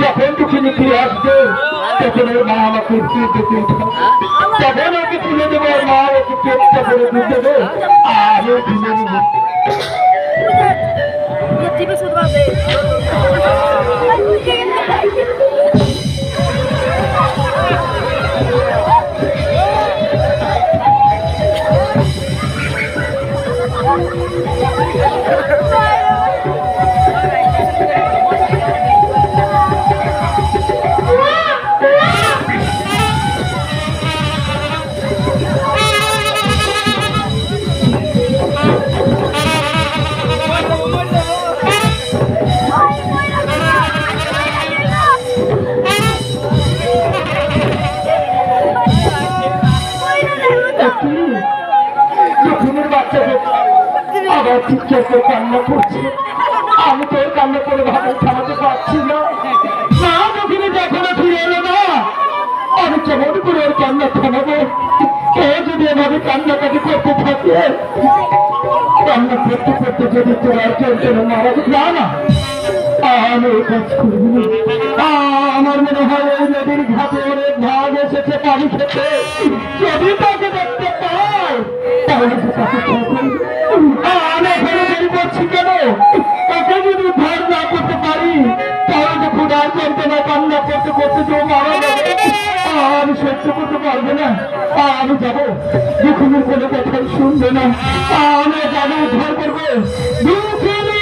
B: যখন দক্ষিণী ফিরে আসবে তখন ওর মা আমাকে ফিরে দেখে তখন ওকে তুলে দেবো, ওর মা ওকে পেটটা করে দুধ দেবে, আর আমিও ঘুমিয়ে নেব। দক্ষিণের বাচ্চাকে আবার চিৎকার করে কান্না করছে, আমি তো ওর কান্না করে ভাবে থামাতে পারছি না। মা দক্ষিণে এখনো ফিরে এলো না, আমি কেমন করে ওর কান্না থামাবো? কে যদি এভাবে কান্নাটাকে করতে থাকে, কান্না করতে করতে যদি তোমার যন্ত্রণা মারা না না, আমি এই কাজ করবো না। আমার মনে হয় এই নদীর ঘাটে অনেক ভাগ এসেছে পানি খেতে, যদি তাকে দেখতে পাই তাহলে তো তাকে খাবো। আমি এখানে দেরি করছি কেন? তাকে যদি উদ্ধার না করতে পারি তাহলে তো ক্ষুধার যন্ত্রণা কান্না করতে করতে যে মারা যাবে, আমি সহ্য করতে পারবো না। আমি যাবো, দুঃখের কোনো কথাই শুনবে না, আমি যাবো, উদ্ধার করবো। দুঃখিনী!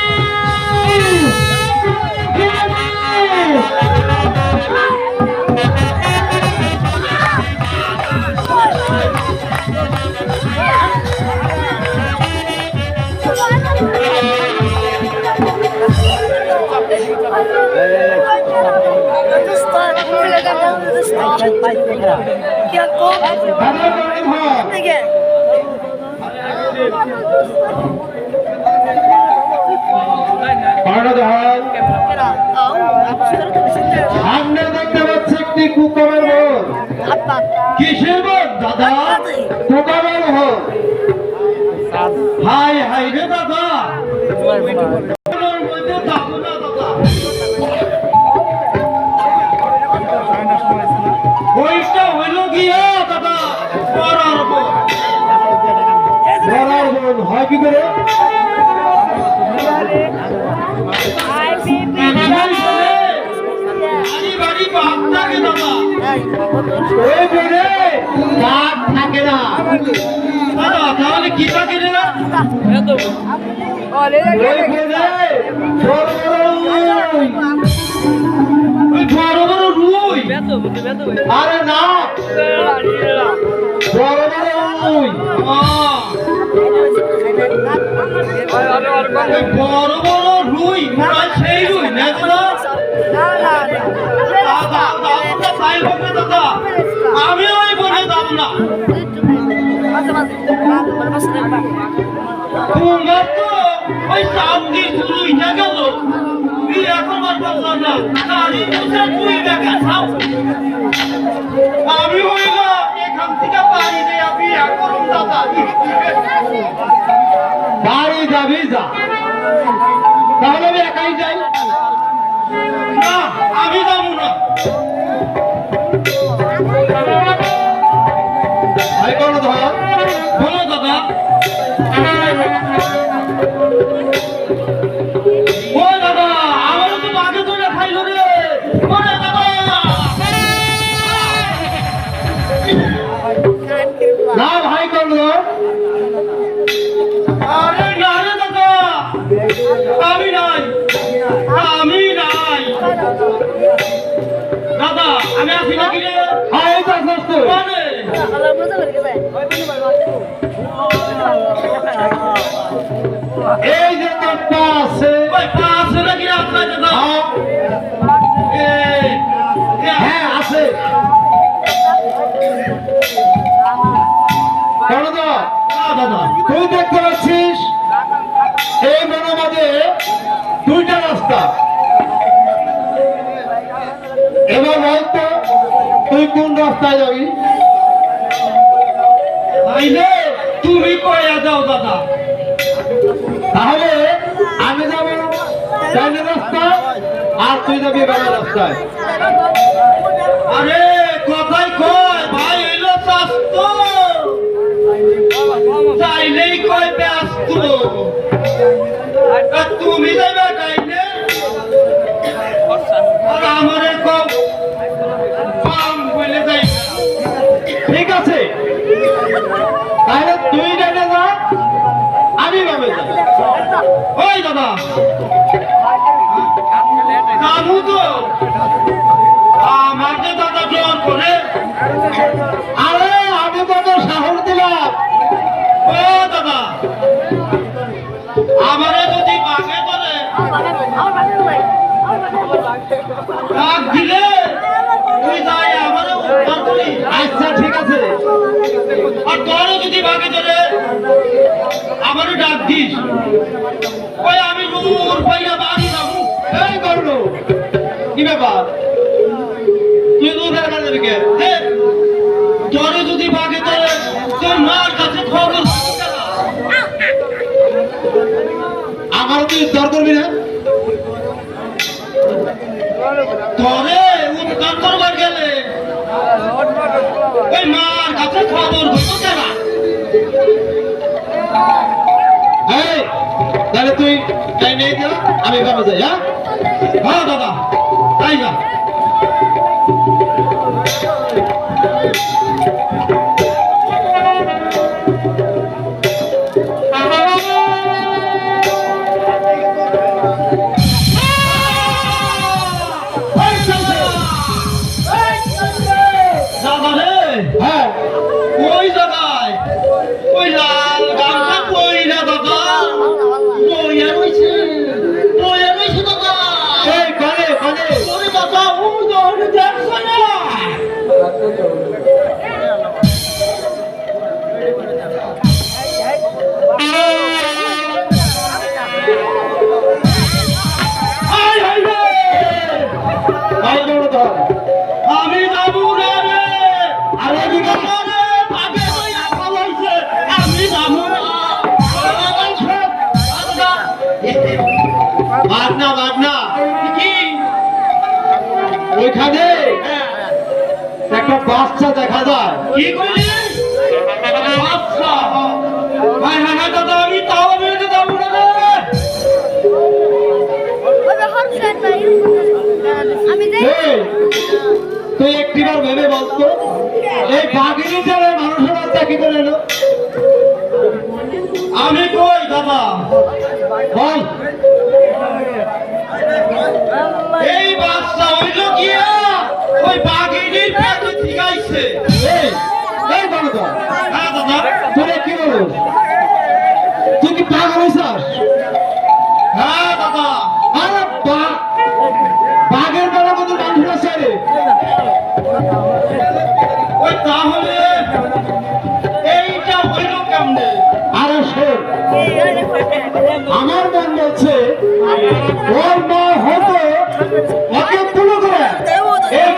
B: সামনে দেখতে পাচ্ছি একটি কুকুরের মোড়। কিসের মোড় দাদা? কুকুরের মোড়। হাই হাই রে দাদা, ওইটা হইল গিয়া দাদা পড়ার বোন। পড়ার বোন হয় কি করে? বাড়ি বাড়ি বাপ থাকে দাদা। ওই বোনে
A: কাক থাকে না।
E: দাদা তাহলে কি থাকে রে?
A: ওই বড় বড় রুই।
E: ওই বড় বড় রুই।
A: আরে না, বড় বড় রুই।
E: ওই বড় বড় রুই আর সেই রুই না দাদা? দাদা দাদা তাই হবে দাদা, আমি ওই বনে যাব না। তোমার তো ওই সামনে রুই না গেল, তুই এখন আর বলছো না গাড়ি বসে তুই দেখা খাও। আমি হইলাম এখান থেকে বাড়ি দিয়ে আমি এখন দাদা
A: বাড়ি যাবি যা, তাহলে আমি একাই যাই।
E: না আমি যাবো না।
A: ভাই কোন ধর
E: বলো দাদা। ও দাদা আমারও তো বাঘে ধরে খাইলো রে। ওরে দাদা
A: না ভাই কোন
E: আরে না রে দাদা, আমি নাই, আমি নাই দাদা, আমি আছি নাকি রে?
A: হ্যাঁ এই তো আসছিস তুই।
E: মানে
A: এই যে তোর পা আছে।
E: ওই পা আছে নাকি রে আপনার দাদা?
A: হ্যাঁ,
E: এই,
A: হ্যাঁ আছে। কোন ধর
E: দাদা
A: তুই দেখতে পাচ্ছিস এই বনের মাঝে দুইটা রাস্তা। এবার বলতো তুই কোন রাস্তায় যাবি?
E: তাইলে তুমি কয়া যাও দাদা।
A: তাহলে আমি যাবো ডাইনের রাস্তায় আর তুই যাবি বামের রাস্তায়।
E: আরে কথাই কয় ভাই এলো স্বাস্থ্য, চাইলেই কয় ব্যস্ত। আর তুমি যাবে ডাইনে আর আমারে কও বাম বলে যাই।
A: ঠিক আছে, তাহলে তুই ডাইনে যা, আমি বামে যাই।
E: ওই দাদা জানু তো আমার যে দাদা জোর করে।
A: আরে আমি তো তোর সাহস দিলাম।
E: ও দাদা আমারে যদি বাঘে ধরে ডাক দিলে তুই যাই আমারে উদ্ধার করি।
A: আচ্ছা ঠিক আছে,
E: আর তোরও যদি বাঘে ধরে আমারও ডাক দিস। ওই আমি দূর পাইয়া বাড়ি যাবো।
A: এই করলো কি ব্যাপার? তুই দূর করে বাড়ি যাবি কে?
E: তোরও যদি বাঘে ধরে তোর মার কাছে খবর
A: আমারও তুই উদ্ধার করবি না?
E: তোরে উদ্ধার করবার গেলে ওই মার কাছে খবর হতো তারা।
A: এই তাহলে তুই ডাইনে যা, আমি বামে যাই। হ্যাঁ
E: হ্যাঁ দাদা তাই যা। দাদা রে
A: হ্যাঁ
E: ওই জায়গায় ওই লাল গামছা পইরা দাদা বইয়া রইছে, বইয়া রইছে দাদা।
A: এই করে করে
E: ওরে দাদা ও দৌড়ে দেখছ না? আয় হায় রে,
A: ভাই কোন ধর
E: আমি যাবো না রে।
A: আরে দিকে
E: আরে ভাগে ওই আপা হইছে, আমি যাবো না।
A: ভাগনা ভাগনা
E: কি
A: ওইখানে একটা বাচ্চা দেখা যায়।
E: কি করলি? আচ্ছা হায় হায় হায় দাদা আমি তাও বেরোতে যাবো না রে।
D: আমি
A: এই, তুই একটিবার ভেবে বলতো
E: এই বাঘিনী যারা মানুষের বাচ্চা কি করে এলো? আমি কই দাদা বল। এই বাচ্চা হইল গিয়া ওই বাঘিনীর পেটে ঠিকাইছে। এই বাবা, হ্যাঁ দাদা, তোরে কি বলো? তুই কি পাগল হইছাস? হ্যাঁ দাদা। আরে বাঘের বেলা মতো মানুষ আছে রে। ওই তাহলে এইটা হইল কেমনে? আরে শোন, আমার মন বলছে ওর মা হয়তো ওকে তুলো করে এই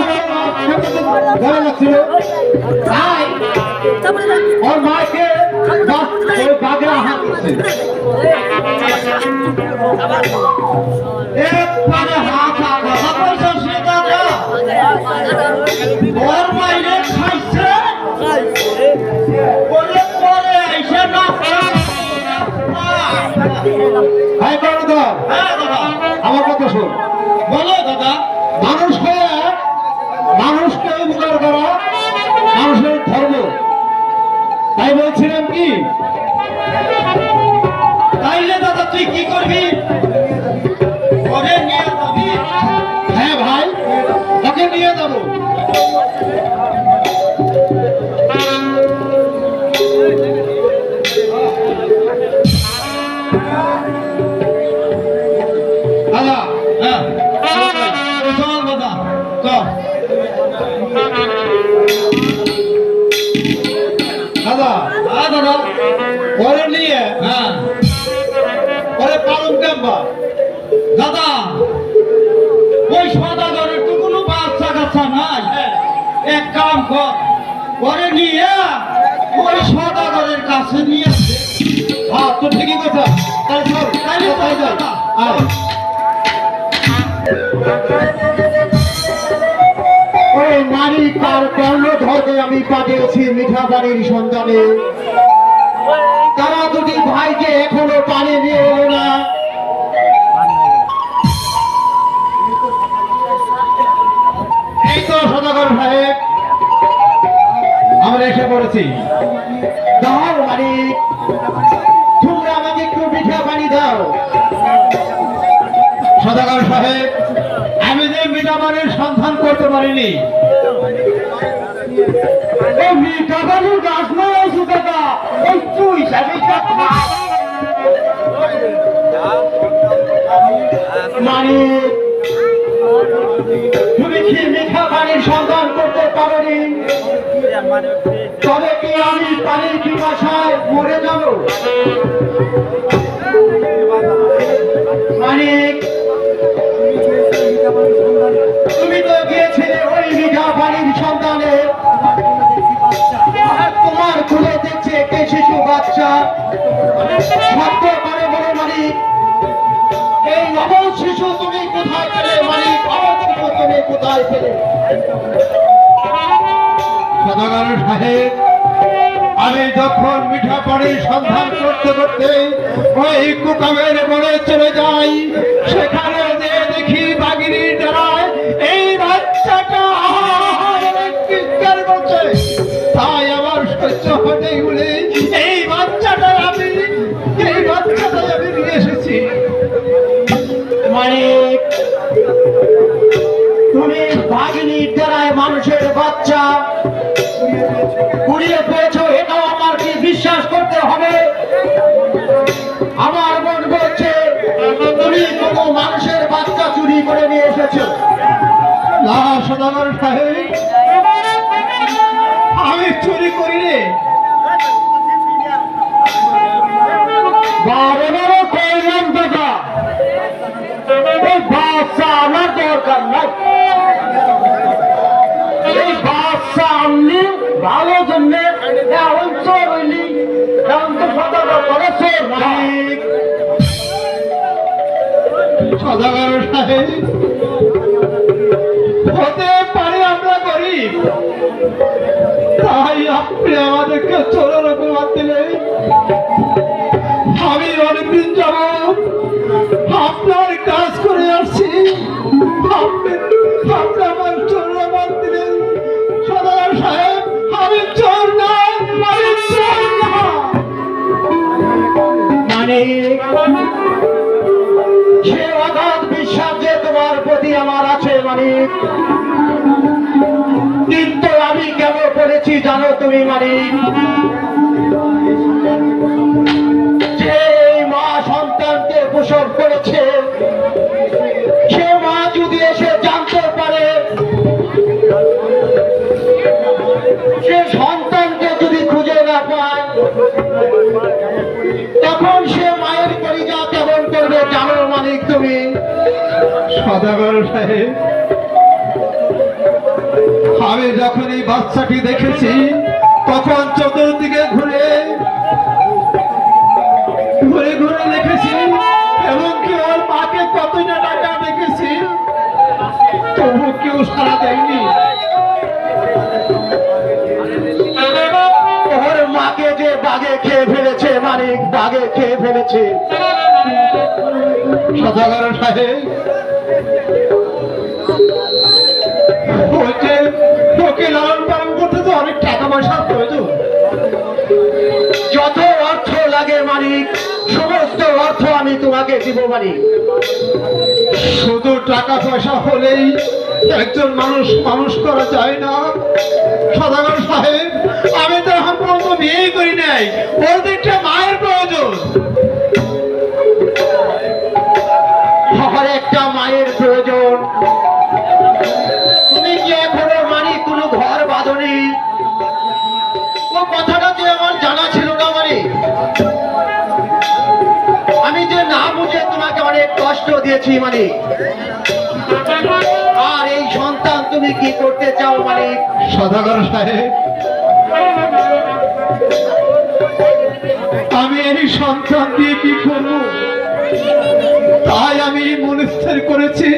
E: ঘরে লাগছিল, তাই ওর মাকে ওই বাঘের আহার করছে। একবারে হাত আঘাত করছে সে দাদা। ওর মাইরে খাইছে বলে পরে আইসা না। হ্যাঁ দাদা, আমার কথা শোন। বলো দাদা। মানুষ হয়ে মানুষকে উপকার করা মানুষের ধর্ম, তাই বলছিলাম কি? তাইলে দাদা তুই কি করবি? ওকে নিয়ে যাবি? হ্যাঁ ভাই, ওকে নিয়ে যাবো। দাদা, হ্যাঁ চল দাদা, চল দাদা। হ্যাঁ দাদা, পরে নিয়ে হ্যাঁ পরে পালন কেমবা দাদা। ওই সদাগরের তো কোনো বাচ্চা কাচ্চা নাই। এক কাম কর, পরে নিয়ে ওই সদাগরের কাছে নিয়ে আসে। হ্যাঁ তো ঠিকই কথা। তাহলে চল, তাইলে চল দাদা। ওই নারী তার কর্ণধরকে আমি পাঠিয়েছি মিঠা পানির সন্ধানে। তারা দুটি ভাইকে এখনো পানি নিয়ে এলো না। এই তো সদাগর সাহেব, আমরা এসে পড়েছি। দাও মালিক, তোমরা আমাকে একটু মিঠা পানি দাও। সদাগর সাহেব, আমি যে মিঠা পানির সন্ধান করতে পারিনি। এই মিঠা পানির গাছ নয় সুদাদা, এই তুই মালিক, তুমি কি মিঠা পানির সন্ধান করতে পারোনি? তবে কি আমি পানির পিপাসায় মরে যাব? মালিক, তুমি তো গিয়েছিলে ওই মিঠা পানির সন্ধানে। তোমার খুলে দেখছে একটি শিশু বাচ্চা শব্দ করে বলে, মালিক এই নবল শিশু তুমি কোথায় পেলে? মালিক, আমার শিশু তুমি কোথায় পেলে? সদাগর সাহেব, আমি যখন মিঠা পানির সন্ধান করতে করতে ওই কুকামের বনে চলে যাই, সেখানে যে দেখি বাগিনীর দ্বারায় এই বাচ্চাটা চিৎকার করছে। তাই আমার সহ্য হতে বলে এই বাচ্চাটাই আমি নিয়ে এসেছি। মালিক, তুমি বাগিনীর দ্বারায় মানুষের বাচ্চা কুড়িয়ে পেয়েছো, এটাও আমার কি বিশ্বাস করতে হবে? আমার মন বলছে তুমি কোনো মানুষের বাচ্চা চুরি করে নিয়ে এসেছো। না সদাগর সাহেব, আমি চুরি করিনি। বারবারও কইলাম দাদা, এই বাচ্চা আমার দরকার নাই। এই বাচ্চা আনলি ভালো জন্য, এখন চোর হইলি, এখন তো সদাগর করে চোর। মালিক, সদাগর সাহেব, হতে পারে আমরা গরিব, তাই আপনি আমাদেরকে চোরের অপবাদ দিলে। আমি অনেকদিন যাব আপনার কাজ করে আসছি, আপনি আমার চোরের অপবাদ দিলেন। সদাগর সাহেব, জমি আমার আছে মানিক, কিন্তু আমি কেন করেছি জানো তুমি মানিক? যে মা সন্তানকে প্রসব করেছে, সে মা যদি এসে জানতে পারে, সে সন্তানকে যদি খুঁজে না পায়, তখন সে মায়ের পরিচা কেমন করবে জানো মানিক তুমি?
C: সদাগর সাহেব, আমি যখন এই বাচ্চাটি দেখেছি তখন চতুর্দিকে ঘুরে ঘুরে ঘুরে দেখেছি, এবং কি ওর মাকে কতটা টাকা দেখেছি, তবু কেউ সারা দেয়নি।
E: ওর মাকে যে বাঘে খেয়ে ফেলেছে মানিক, বাঘে খেয়ে ফেলেছে।
C: সদাগর সাহেব, ওকে লালন পালন করতে তো অনেক টাকা পয়সার প্রয়োজন।
E: যত অর্থ লাগে মানিক, সমস্ত অর্থ আমি তোমাকে দিব মানিক।
C: শুধু টাকা পয়সা হলেই একজন মানুষ মানুষ করা যায় না সদাগর সাহেব। আমি তো এখন পর্যন্ত বিয়েই করি নাই, ওর তো একটা মায়ের প্রয়োজন।
E: আমার একটা মায়ের প্রয়োজন। তুমি কি এখনো মানিক কোনো ঘর বাঁধনি? ও কথাটা যে আমার জানা ছিল না মানিক। আমি যে না বুঝে তোমাকে অনেক কষ্ট দিয়েছি মানিক। আর এই সন্তান তুমি কি করতে চাও মানিক?
C: সদাগর সাহেব, আমি এই সন্তান দিয়ে কি করব, তাই আমি মনে স্থির করেছি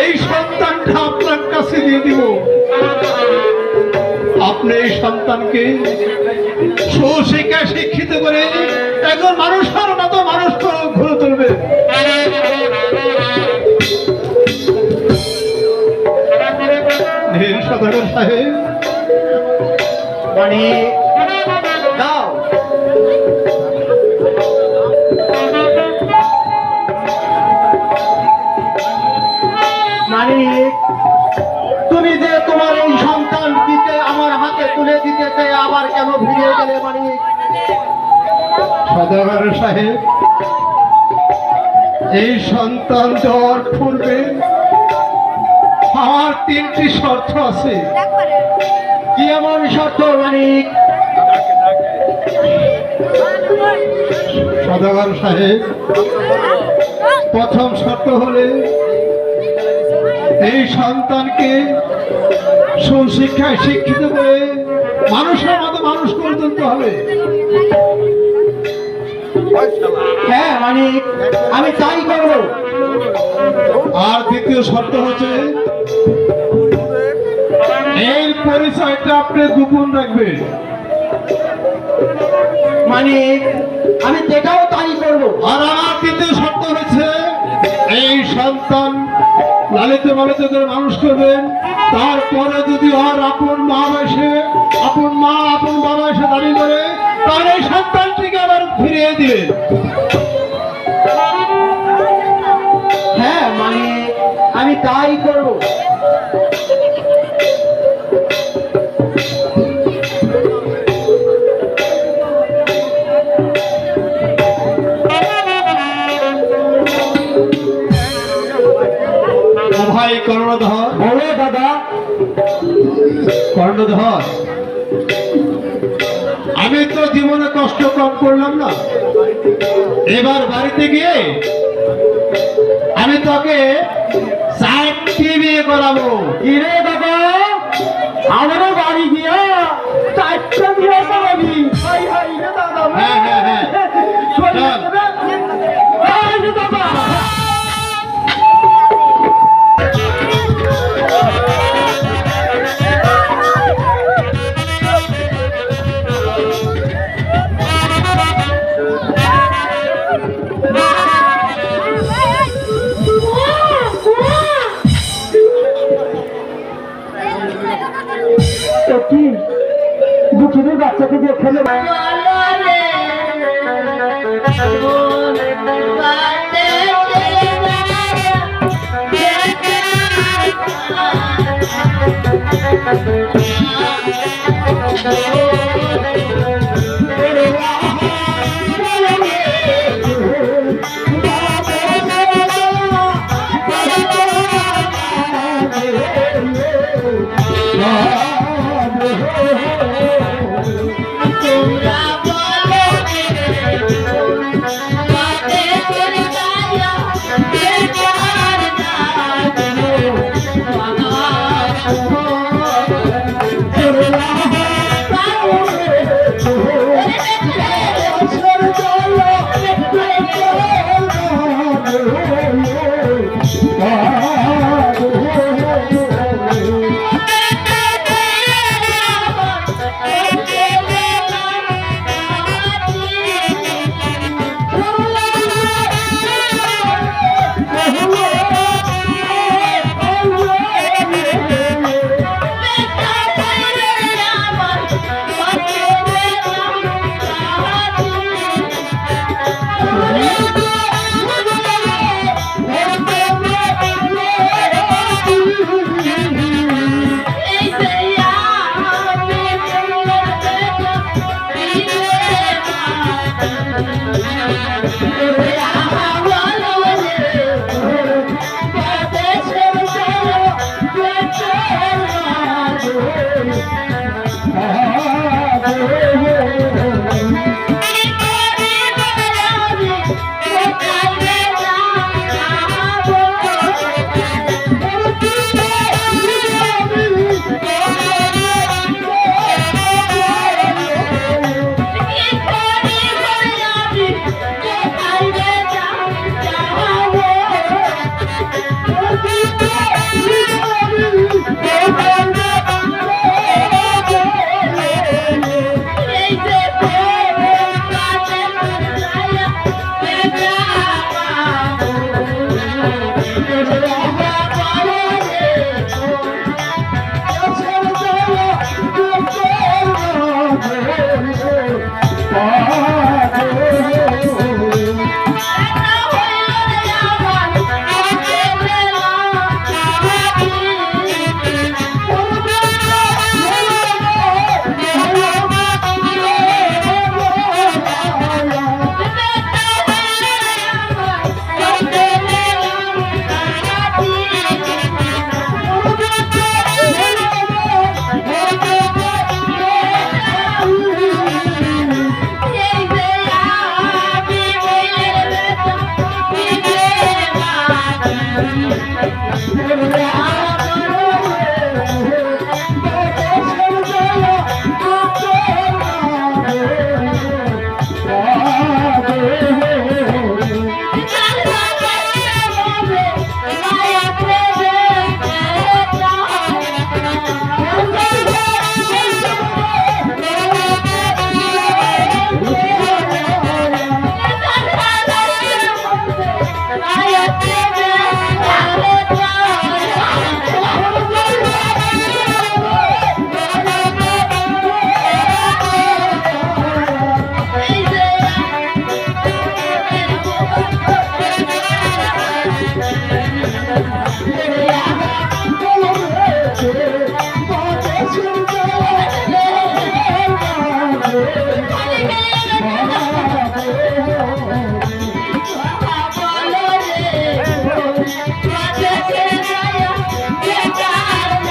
C: এই সন্তানটা আপনার কাছে দিয়ে দিব। আপনি এই সন্তানকে সুশিক্ষায় শিক্ষিত করে একজন মানুষের মতো মানুষ গড়ে তুলবে। সদাগর সাহেব,
E: মানিক দাও। মানিক, তুমি যে তোমার এই সন্তান দিতে আমার হাতে তুলে দিতে চাই, আবার কেন ফিরে গেলে মানিক?
C: সদাগর সাহেব, এই সন্তান দেওয়ার পূর্বে আমার 3টি শর্ত আছে।
E: কি এমন শর্ত মানিক?
C: সদাগর সাহেব, প্রথম শর্ত হলে এই সন্তানকে সুশিক্ষায় শিক্ষিত করে মানুষের মতো মানুষ করে তুলতে হবে।
E: হ্যাঁ মানিক, আমি তাই করবো।
C: আর দ্বিতীয় শর্ত হচ্ছে এই পরিচয়টা আপনি গোপন রাখবেন।
E: মানিক, আমি সেটাও তাই করবো।
C: আর আমার তৃতীয় শর্ত হচ্ছে এই সন্তান লালিত পালিত করে মানুষ করবেন, তারপরে যদি আর আপন মা আপন বাবা এসে দাবি করে, তাহলে এই সন্তানটিকে আবার ফিরিয়ে দিবেন।
E: হ্যাঁ মানিক, আমি তাই করবো।
C: ভাই কর্ণধর,
B: বলো দাদা।
C: কর্ণধর, আমি তো জীবনে কষ্ট কম করলাম না, এবার বাড়িতে গিয়ে আমি তোকে 4টি বিয়ে করাবো।
B: কিরে দাদা, আমারও বাড়ি গিয়া 4টা বিয়ে করাবি? হাই হাই রে দাদা।
C: হ্যাঁ, হ্যাঁ, হ্যাঁ।
B: শোনো
C: চল।
B: দাদা। হাই রে দাদা। তো কি দুঃখিনী বাচ্চাকে যে খেলে
D: বলো রে, তোমরা বলো মাতে করে গায়া বেকার না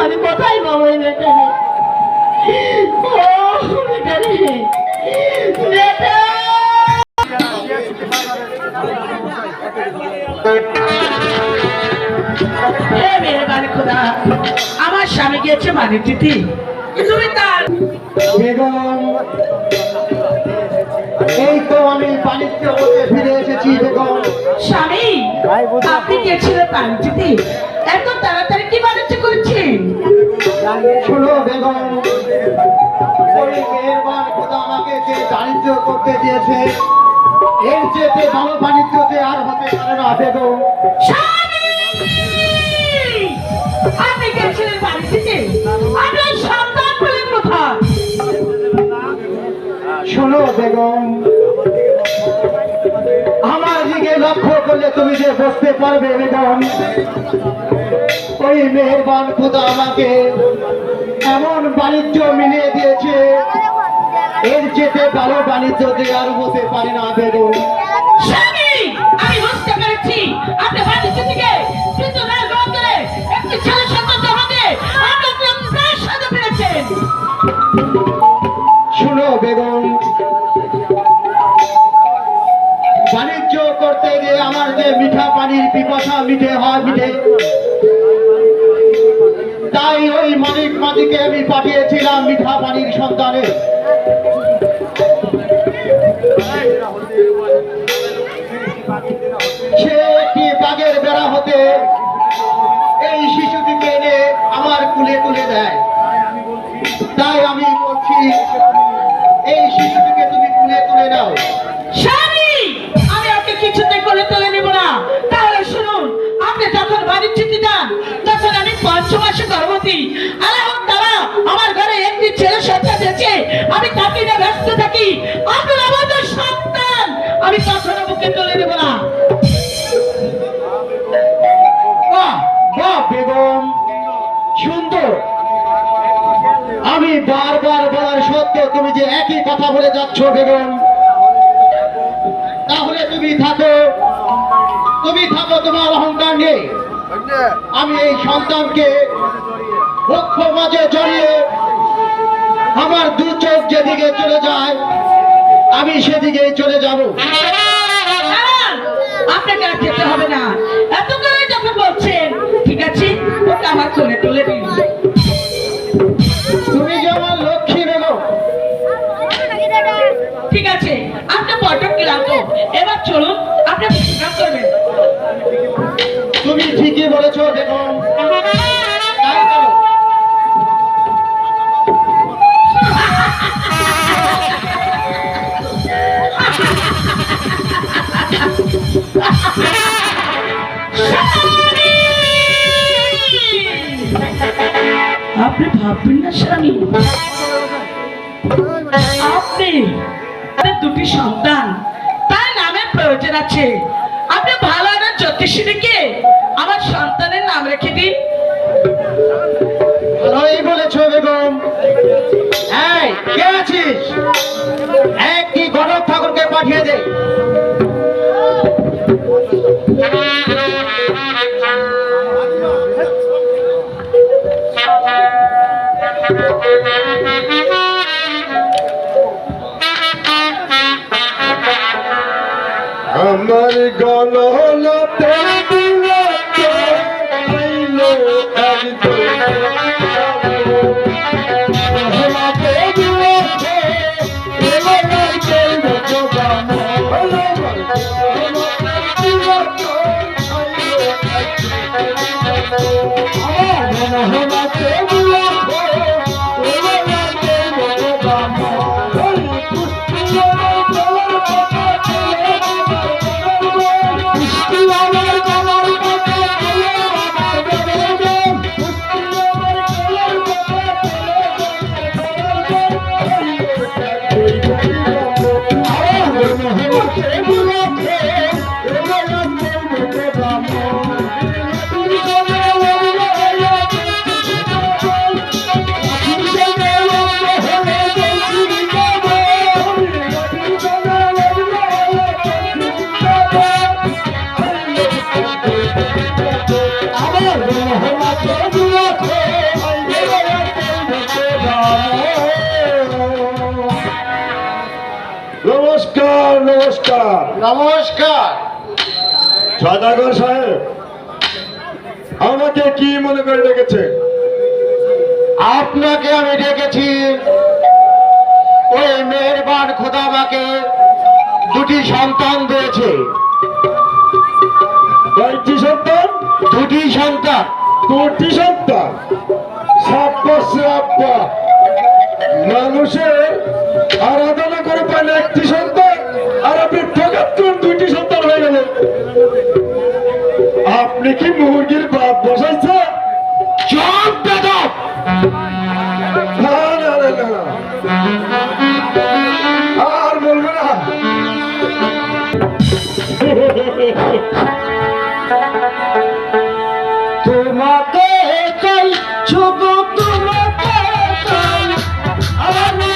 D: আমি কোথায় পাবো এই বেটা ও বেটা রে বেটা
B: খোদা আমার স্বামী গিয়েছে মানে তিথি তুমি তার
E: বেগম এই তো আমি বাণিজ্য হতে ফিরে এসেছি বেগম।
B: স্বামী আপনি গিয়েছিলেন বাণিজ্যতে এত তাড়াতাড়ি কি বাণিজ্য করেছেন?
E: শোনো বেগম, ওই মেহেরবান খোদা আমাকে যে বাণিজ্য করতে দিয়েছে এর চেয়ে ভালো বাণিজ্যতে আর হতে পারে না বেগম।
B: স্বামী আপনি গিয়েছিলেন বাণিজ্যতে আপনার সন্তান বলেন কোথায়?
E: শোনো বেগম, আমার দিকে লক্ষ্য করলে তুমি যে বুঝতে পারবে বেগম, ওই মেহেরবান খোদা আমাকে এমন বাণিজ্য মিলিয়ে দিয়েছে এর চেয়ে ভালো বাণিজ্যতে আর হতে পারে না বেগম।
B: স্বামী আমি বুঝতে পেরেছি আপনি বাণিজ্য থেকে কিন্তু না গ্রহণ করে একটি ছেলে সন্তান জমাতে আপনি আপনার সাথে পেরেছেন।
E: শুনো বেগম, বাণিজ্য করতে গিয়ে আমার যে মিঠা পানির পিপাসা মিটে হয় মিটে, তাই ওই মালিক মাঝিকে আমি পাঠিয়েছিলাম মিঠা পানির সন্তানে। সে একটি বাগের বেড়া হতে এই শিশুটিকে এনে আমার কুলে তুলে দেয়। তাই আমি বলছি এই শিশুটিকে তুমি কুলে তুলে নাও।
B: স্বামী আমি ওকে কিছুতে কোলে তুলে নিব না। তাহলে শুনুন, আপনি যখন বাণিজ্যতে যান তখন আমি 5 মাসে গর্ভবতী। আল্লাহ তাআলা আমার ঘরে একটি ছেলে সন্তান দিয়েছে, আমি তাকে নিয়ে ব্যস্ত থাকি। আপনার আমাদের সন্তান আমি কখনো বুকে তুলে নেব না।
E: বাহ বাহ বেগম, সুন্দর। আমি বারবার বলার সত্ত্বেও তুমি যে একই কথা বলে যাচ্ছ বেগম, তাহলে তুমি থাকো তোমার অহংকার নেই। আমি এই সন্তানকে বক্ষ মাঝে জড়িয়ে আমার দু চোখ যেদিকে চলে যায় আমি সেদিকেই চলে যাব।
B: দাঁড়ান, আপনাকে আর যেতে হবে না। এত করে যখন বলছেন ঠিক আছে ওকে আমার কোলে তুলে দিন।
E: তুমি যে আমার লক্ষ্মী বেগম।
B: ঠিক আছে আপনি পটক ক্লান্ত, এবার চলুন আপনি বিশ্রাম করবেন।
E: তুমি ঠিকই বলেছো বেগম, তাই চলো।
B: আপনি ভাববেন না স্বামী, আপনি দুটি সন্তান, তাই নামের প্রয়োজন আছে। আপনি ভালো একটা জ্যোতিষীকে আমার সন্তানের নাম রেখে দিন।
A: ভালোই বলেছো বেগম। এই কে আছিস? একটি গণক ঠাকুরকে পাঠিয়ে দে।
C: আমার গণনাতে নমস্কার নমস্কার
A: নমস্কার।
C: সদাগর সাহেব, আমাকে কি মনে করে ডেকেছে?
A: আপনাকে আমি ডেকেছি, ওই মেহেরবান খোদা আমাকে দুটি সন্তান দিয়েছে।
C: কয়েকটি সন্তান?
A: দুটি সন্তান।
C: দুটি সন্তান? সাব্বাস রে আব্বা, মানুষের আরাধনা করে পাইলে একটি সন্তান, আর আপনি ঠকাত করেন দুইটি সন্তান হয়ে গেল। আপনি কি মুরগির বাপ বসাইছেন?
A: চোখ বেদব!
C: না না না না না। আর বলবো না।
B: তোমাকে চাই, শুধু তোমাকে চাই, আমি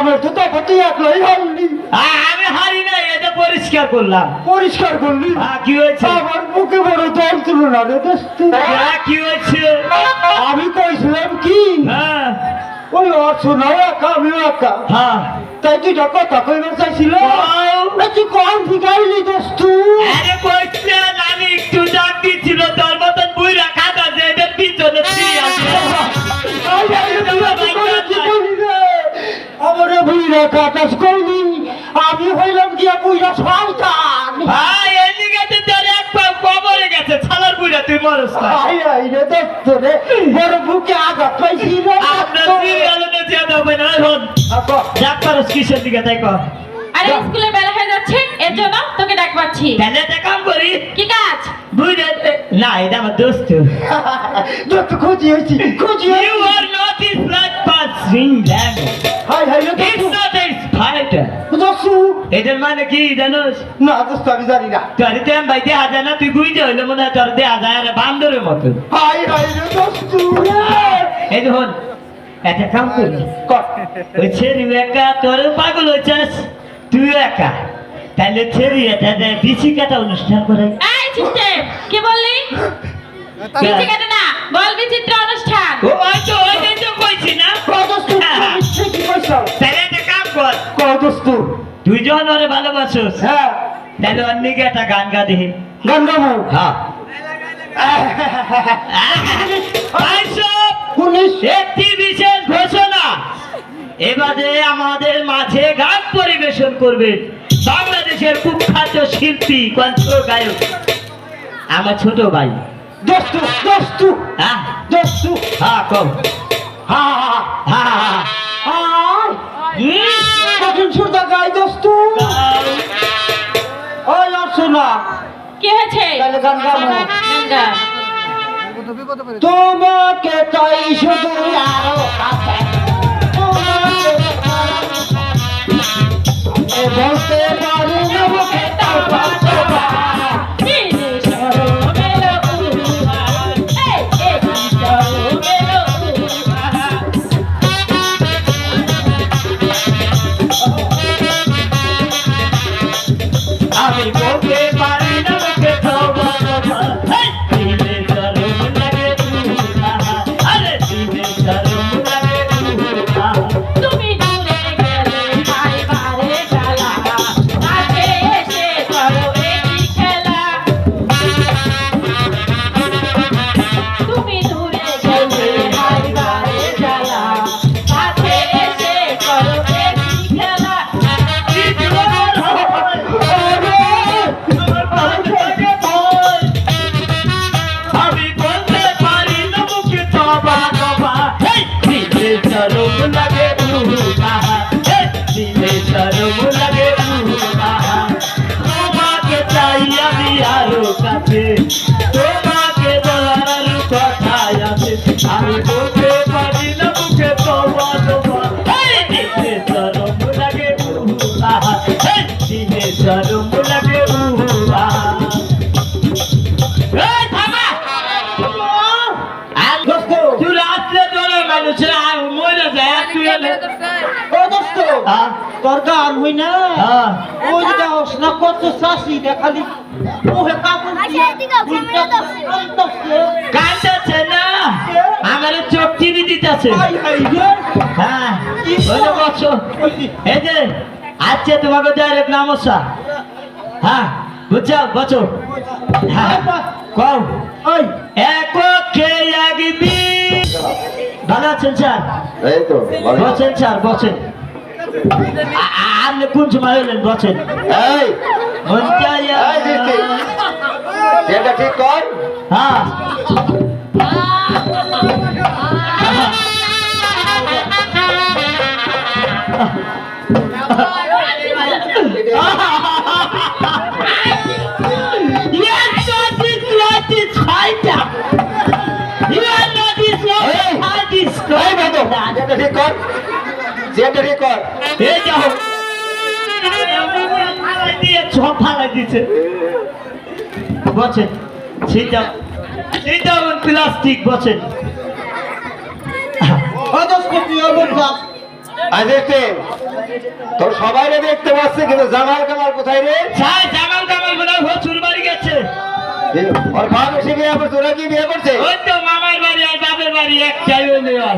B: আমার তো তখন তুই একলাই হারলি।
E: আমি হারি নাই, এটা পরিষ্কার করলাম।
B: পরিষ্কার করলি?
E: কি হয়েছে?
B: আমার বুকে বড় যন্ত্রণা রে দোস্ত।
E: কি হয়েছে?
B: আমি কইছিলাম কি,
E: হ্যাঁ
B: ওই অর্চনাও একা আমিও একা,
E: হ্যাঁ,
B: তাই তুই কথা কইবার চাইছিল, তুই কম শিখাইলি দোস্ত।
E: আরে কইছেন আমি একটু ডাক দিছিল, তোর মতন বুইরা খাতা যে এদের পিছনে ফিরে আসে।
B: আমারে বুইরা কাটাস কইলি, আমি হইলাম গিয়া বুইরা শয়তান।
E: ভাই এদিকে তো তোর এক পা কবরে গেছে, ছালার বুইরা তুই মরস না।
B: আই আই রে দোস্ত রে, বড় বুকে আঘাত পাইছি রে।
E: আপনার সিরিয়ালে না যে দেবে না হন। ডাক্তার কিসের দিকে তাই কর।
D: আরে স্কুলে বেলা হয়ে যাচ্ছে, এর জন্য তোকে ডাক পাচ্ছি।
E: তাহলে একটা কাম করি,
D: কি কাজ?
E: বুঝে না, এটা আমার দোস্ত।
B: দোস্ত খুঁজি হইছি, খুঁজি
E: You are not his blood passing damage.
B: High high রে
E: It's
B: দোস্ত।
E: not a spider.
B: দোস্ত
E: এটার মানে কি জানোস?
B: না দোস্ত আমি জানি না।
E: তোর তেম ভাই দেয়া যায় না, তুই বুঝে হইলে মনে হয় তোর দেয়া যায় আর বান্দরের মতো।
B: হাই হাই রে দোস্ত
E: এই দেখুন, একটা কাম করি,
B: কর।
E: ওই ছেড়ি একা, তোর পাগল হয়েছিস, তুই একা, তাহলে ছেড়ি এটা বিচি কাটা অনুষ্ঠান করে।
D: এই সিস্টেম, কি বললি? বিচি কাটে না, বল বিচিত্র অনুষ্ঠান।
E: ও হয়তো ওইটাই তো কইছি না।
B: কর দোস্ত, তুমি ঠিকই কইছো।
E: তাহলে একটা কাম কর,
B: কর দোস্ত।
E: তুই যখন ওরে ভালোবাসোস,
B: হ্যাঁ,
E: তাহলে অন্যকে একটা গান গা দিহি।
B: গান গাবো।
E: হ্যাঁ আইসব,
B: পুলিশ
E: একটি বিশেষ ঘোষণা, এবারে আমাদের মাঝে গান পরিবেশন করবেন বাংলাদেশের কুখ্যাত শিল্পী কণ্ঠ গায়ক আমার ছোট ভাই।
B: দোস্ত দোস্ত
E: হ্যাঁ
B: দোস্ত।
E: হ্যাঁ কম,
B: হা হা
E: হ্যাঁ হ্যাঁ
B: হা। কঠিন সুরটা গাই দোস্ত। ওই অর্চনা,
D: কি হয়েছে?
B: তাহলে গান গাবো।
D: গান গা।
B: তোমাকে চাই শুধু আরো কাছে, তোমাকে এ বলতে পারি না মুখে তাও বলতে পারি।
E: আমি বলতে পারি না মুখে তোমার কথা, দিলে শরম লাগে উহা, আরে দিলে শরম লাগে উহা।
D: তুমি দূরে গেলে ভাই বারে জ্বালা, কাছে এসে করো একই খেলা। তুমি দূরে গেলে ভাই বারে জ্বালা, কাছে এসে করো একই খেলা।
E: আমি বলতে পারি না মুখে তবা তবা, দিলে শরম লাগে উহা, দিলে শরম লাগে উহা। তোমাকে চাই আমি আরো কাছে, তোমাকে বলার আরো কথা আছে, আমি বলতে পারি না মুখে তবা তবা, দিলে শরম লাগে উহা, দিলে শরম লাগে উহা। এই থামা! আর
B: দোস্ত,
E: তুই রাত্রে তোর মানুষের মরে যায়, আর তুই এলে?
B: ও দোস্ত,
E: হ্যাঁ?
B: তোর গান হই না,
E: হ্যাঁ।
B: ওই যে দেখ না কত চাষি দেখালি মুখে কাপড় দিয়ে উল্টা কাঁদতাছে।
E: কাঁদতেছে না, আমার চোখ টিভি দিতেছে।
B: হাই হাই রে।
E: হ্যাঁ, ওই যে বলছো, এই যে আজকে তোমাকে ডাইরেক্ট নামসা। হ্যাঁ, বুঝছো বছো? হ্যাঁ, কও।
B: ওই
E: এককে একদিন। ভালো আছেন স্যার?
A: এই তো ভালো।
E: বসেন স্যার, বসেন। আপনি কোন সময় এলেন? বসেন।
A: এই
E: মন্ত্রী
A: দিচ্ছি, সেটা ঠিক কর।
E: হ্যাঁ,
A: এই বেদো, সেটা ঠিক কর, সেটা ঠিক কর।
E: এই যাও, ফালাই দিয়ে সব ফালাই দিছে। বসেন, সেটা সেটা প্লাস্টিক। বসেন।
B: ও দোস্ত, তুই আমার গাছ
A: আজকে তোর সবাই দেখতে পাচ্ছি, কিন্তু জামাল কামাল কোথায় রে?
B: ছাই জামাল কামাল বলে হচুর বাড়ি গেছে।
A: ওর ভাব এসে বিয়ে করছে, ওরা কি বিয়ে করছে?
B: ওই তো মামার বাড়ি আর বাপের বাড়ি একটাই হইলে আর।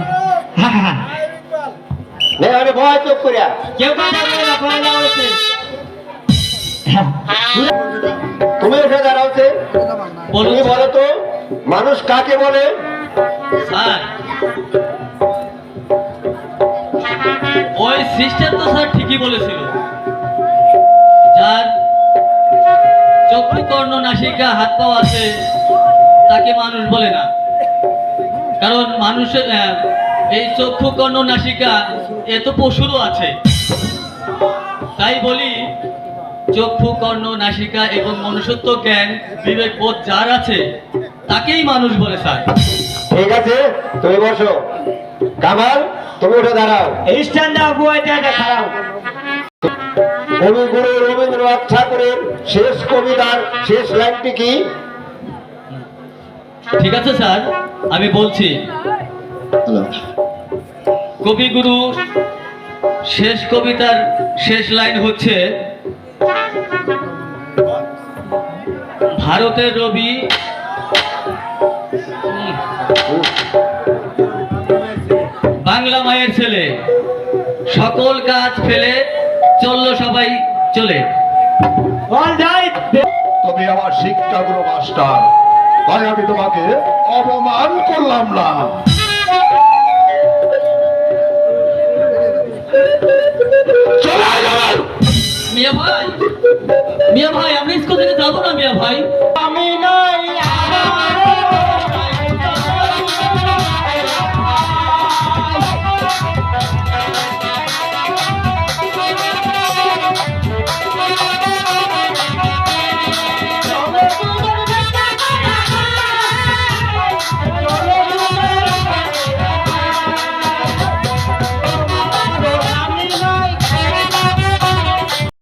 A: ভয় চোখ করিয়া
B: কেউ কথা বলে না, পয়লা হচ্ছে।
A: তুমি উঠে দাঁড়াওছে, তুমি বলো তো মানুষ কাকে বলে?
F: স্যার ওই সিস্টার তো স্যার ঠিকই বলেছিল, যার চক্ষু কর্ণ নাসিকা হাত পাও আছে তাকে মানুষ বলে না। কারণ মানুষের এই চক্ষু কর্ণ নাসিকা এ তো পশুরও আছে। তাই বলি চক্ষু কর্ণ নাসিকা এবং মনুষ্যত্ব জ্ঞান বিবেক বোধ যার আছে তাকেই মানুষ বলে স্যার।
A: ঠিক আছে, তুমি বসো। কামাল, তুমি উঠে দাঁড়াও।
B: এই স্ট্যান্ডে বুয়াইটা খারাপ।
A: কবিগুরু রবীন্দ্রনাথ ঠাকুরের শেষ কবিতার শেষ লাইনটি কি?
F: ঠিক আছে স্যার, আমি বলছি। কবিগুরু শেষ কবিতার শেষ লাইন হচ্ছে, ভারতের রবি বাংলা মায়ের ছেলে, সকল কাজ ফেলে চললো সবাই চলে।
B: অলরাইট,
C: তুমি আমার শিক্ষাগুরু মাস্টার, তাই আমি তোমাকে অপমান করলাম না।
F: মিয়া ভাই, মিয়া ভাই, আমি স্কুল থেকে যাবো না মিয়া ভাই।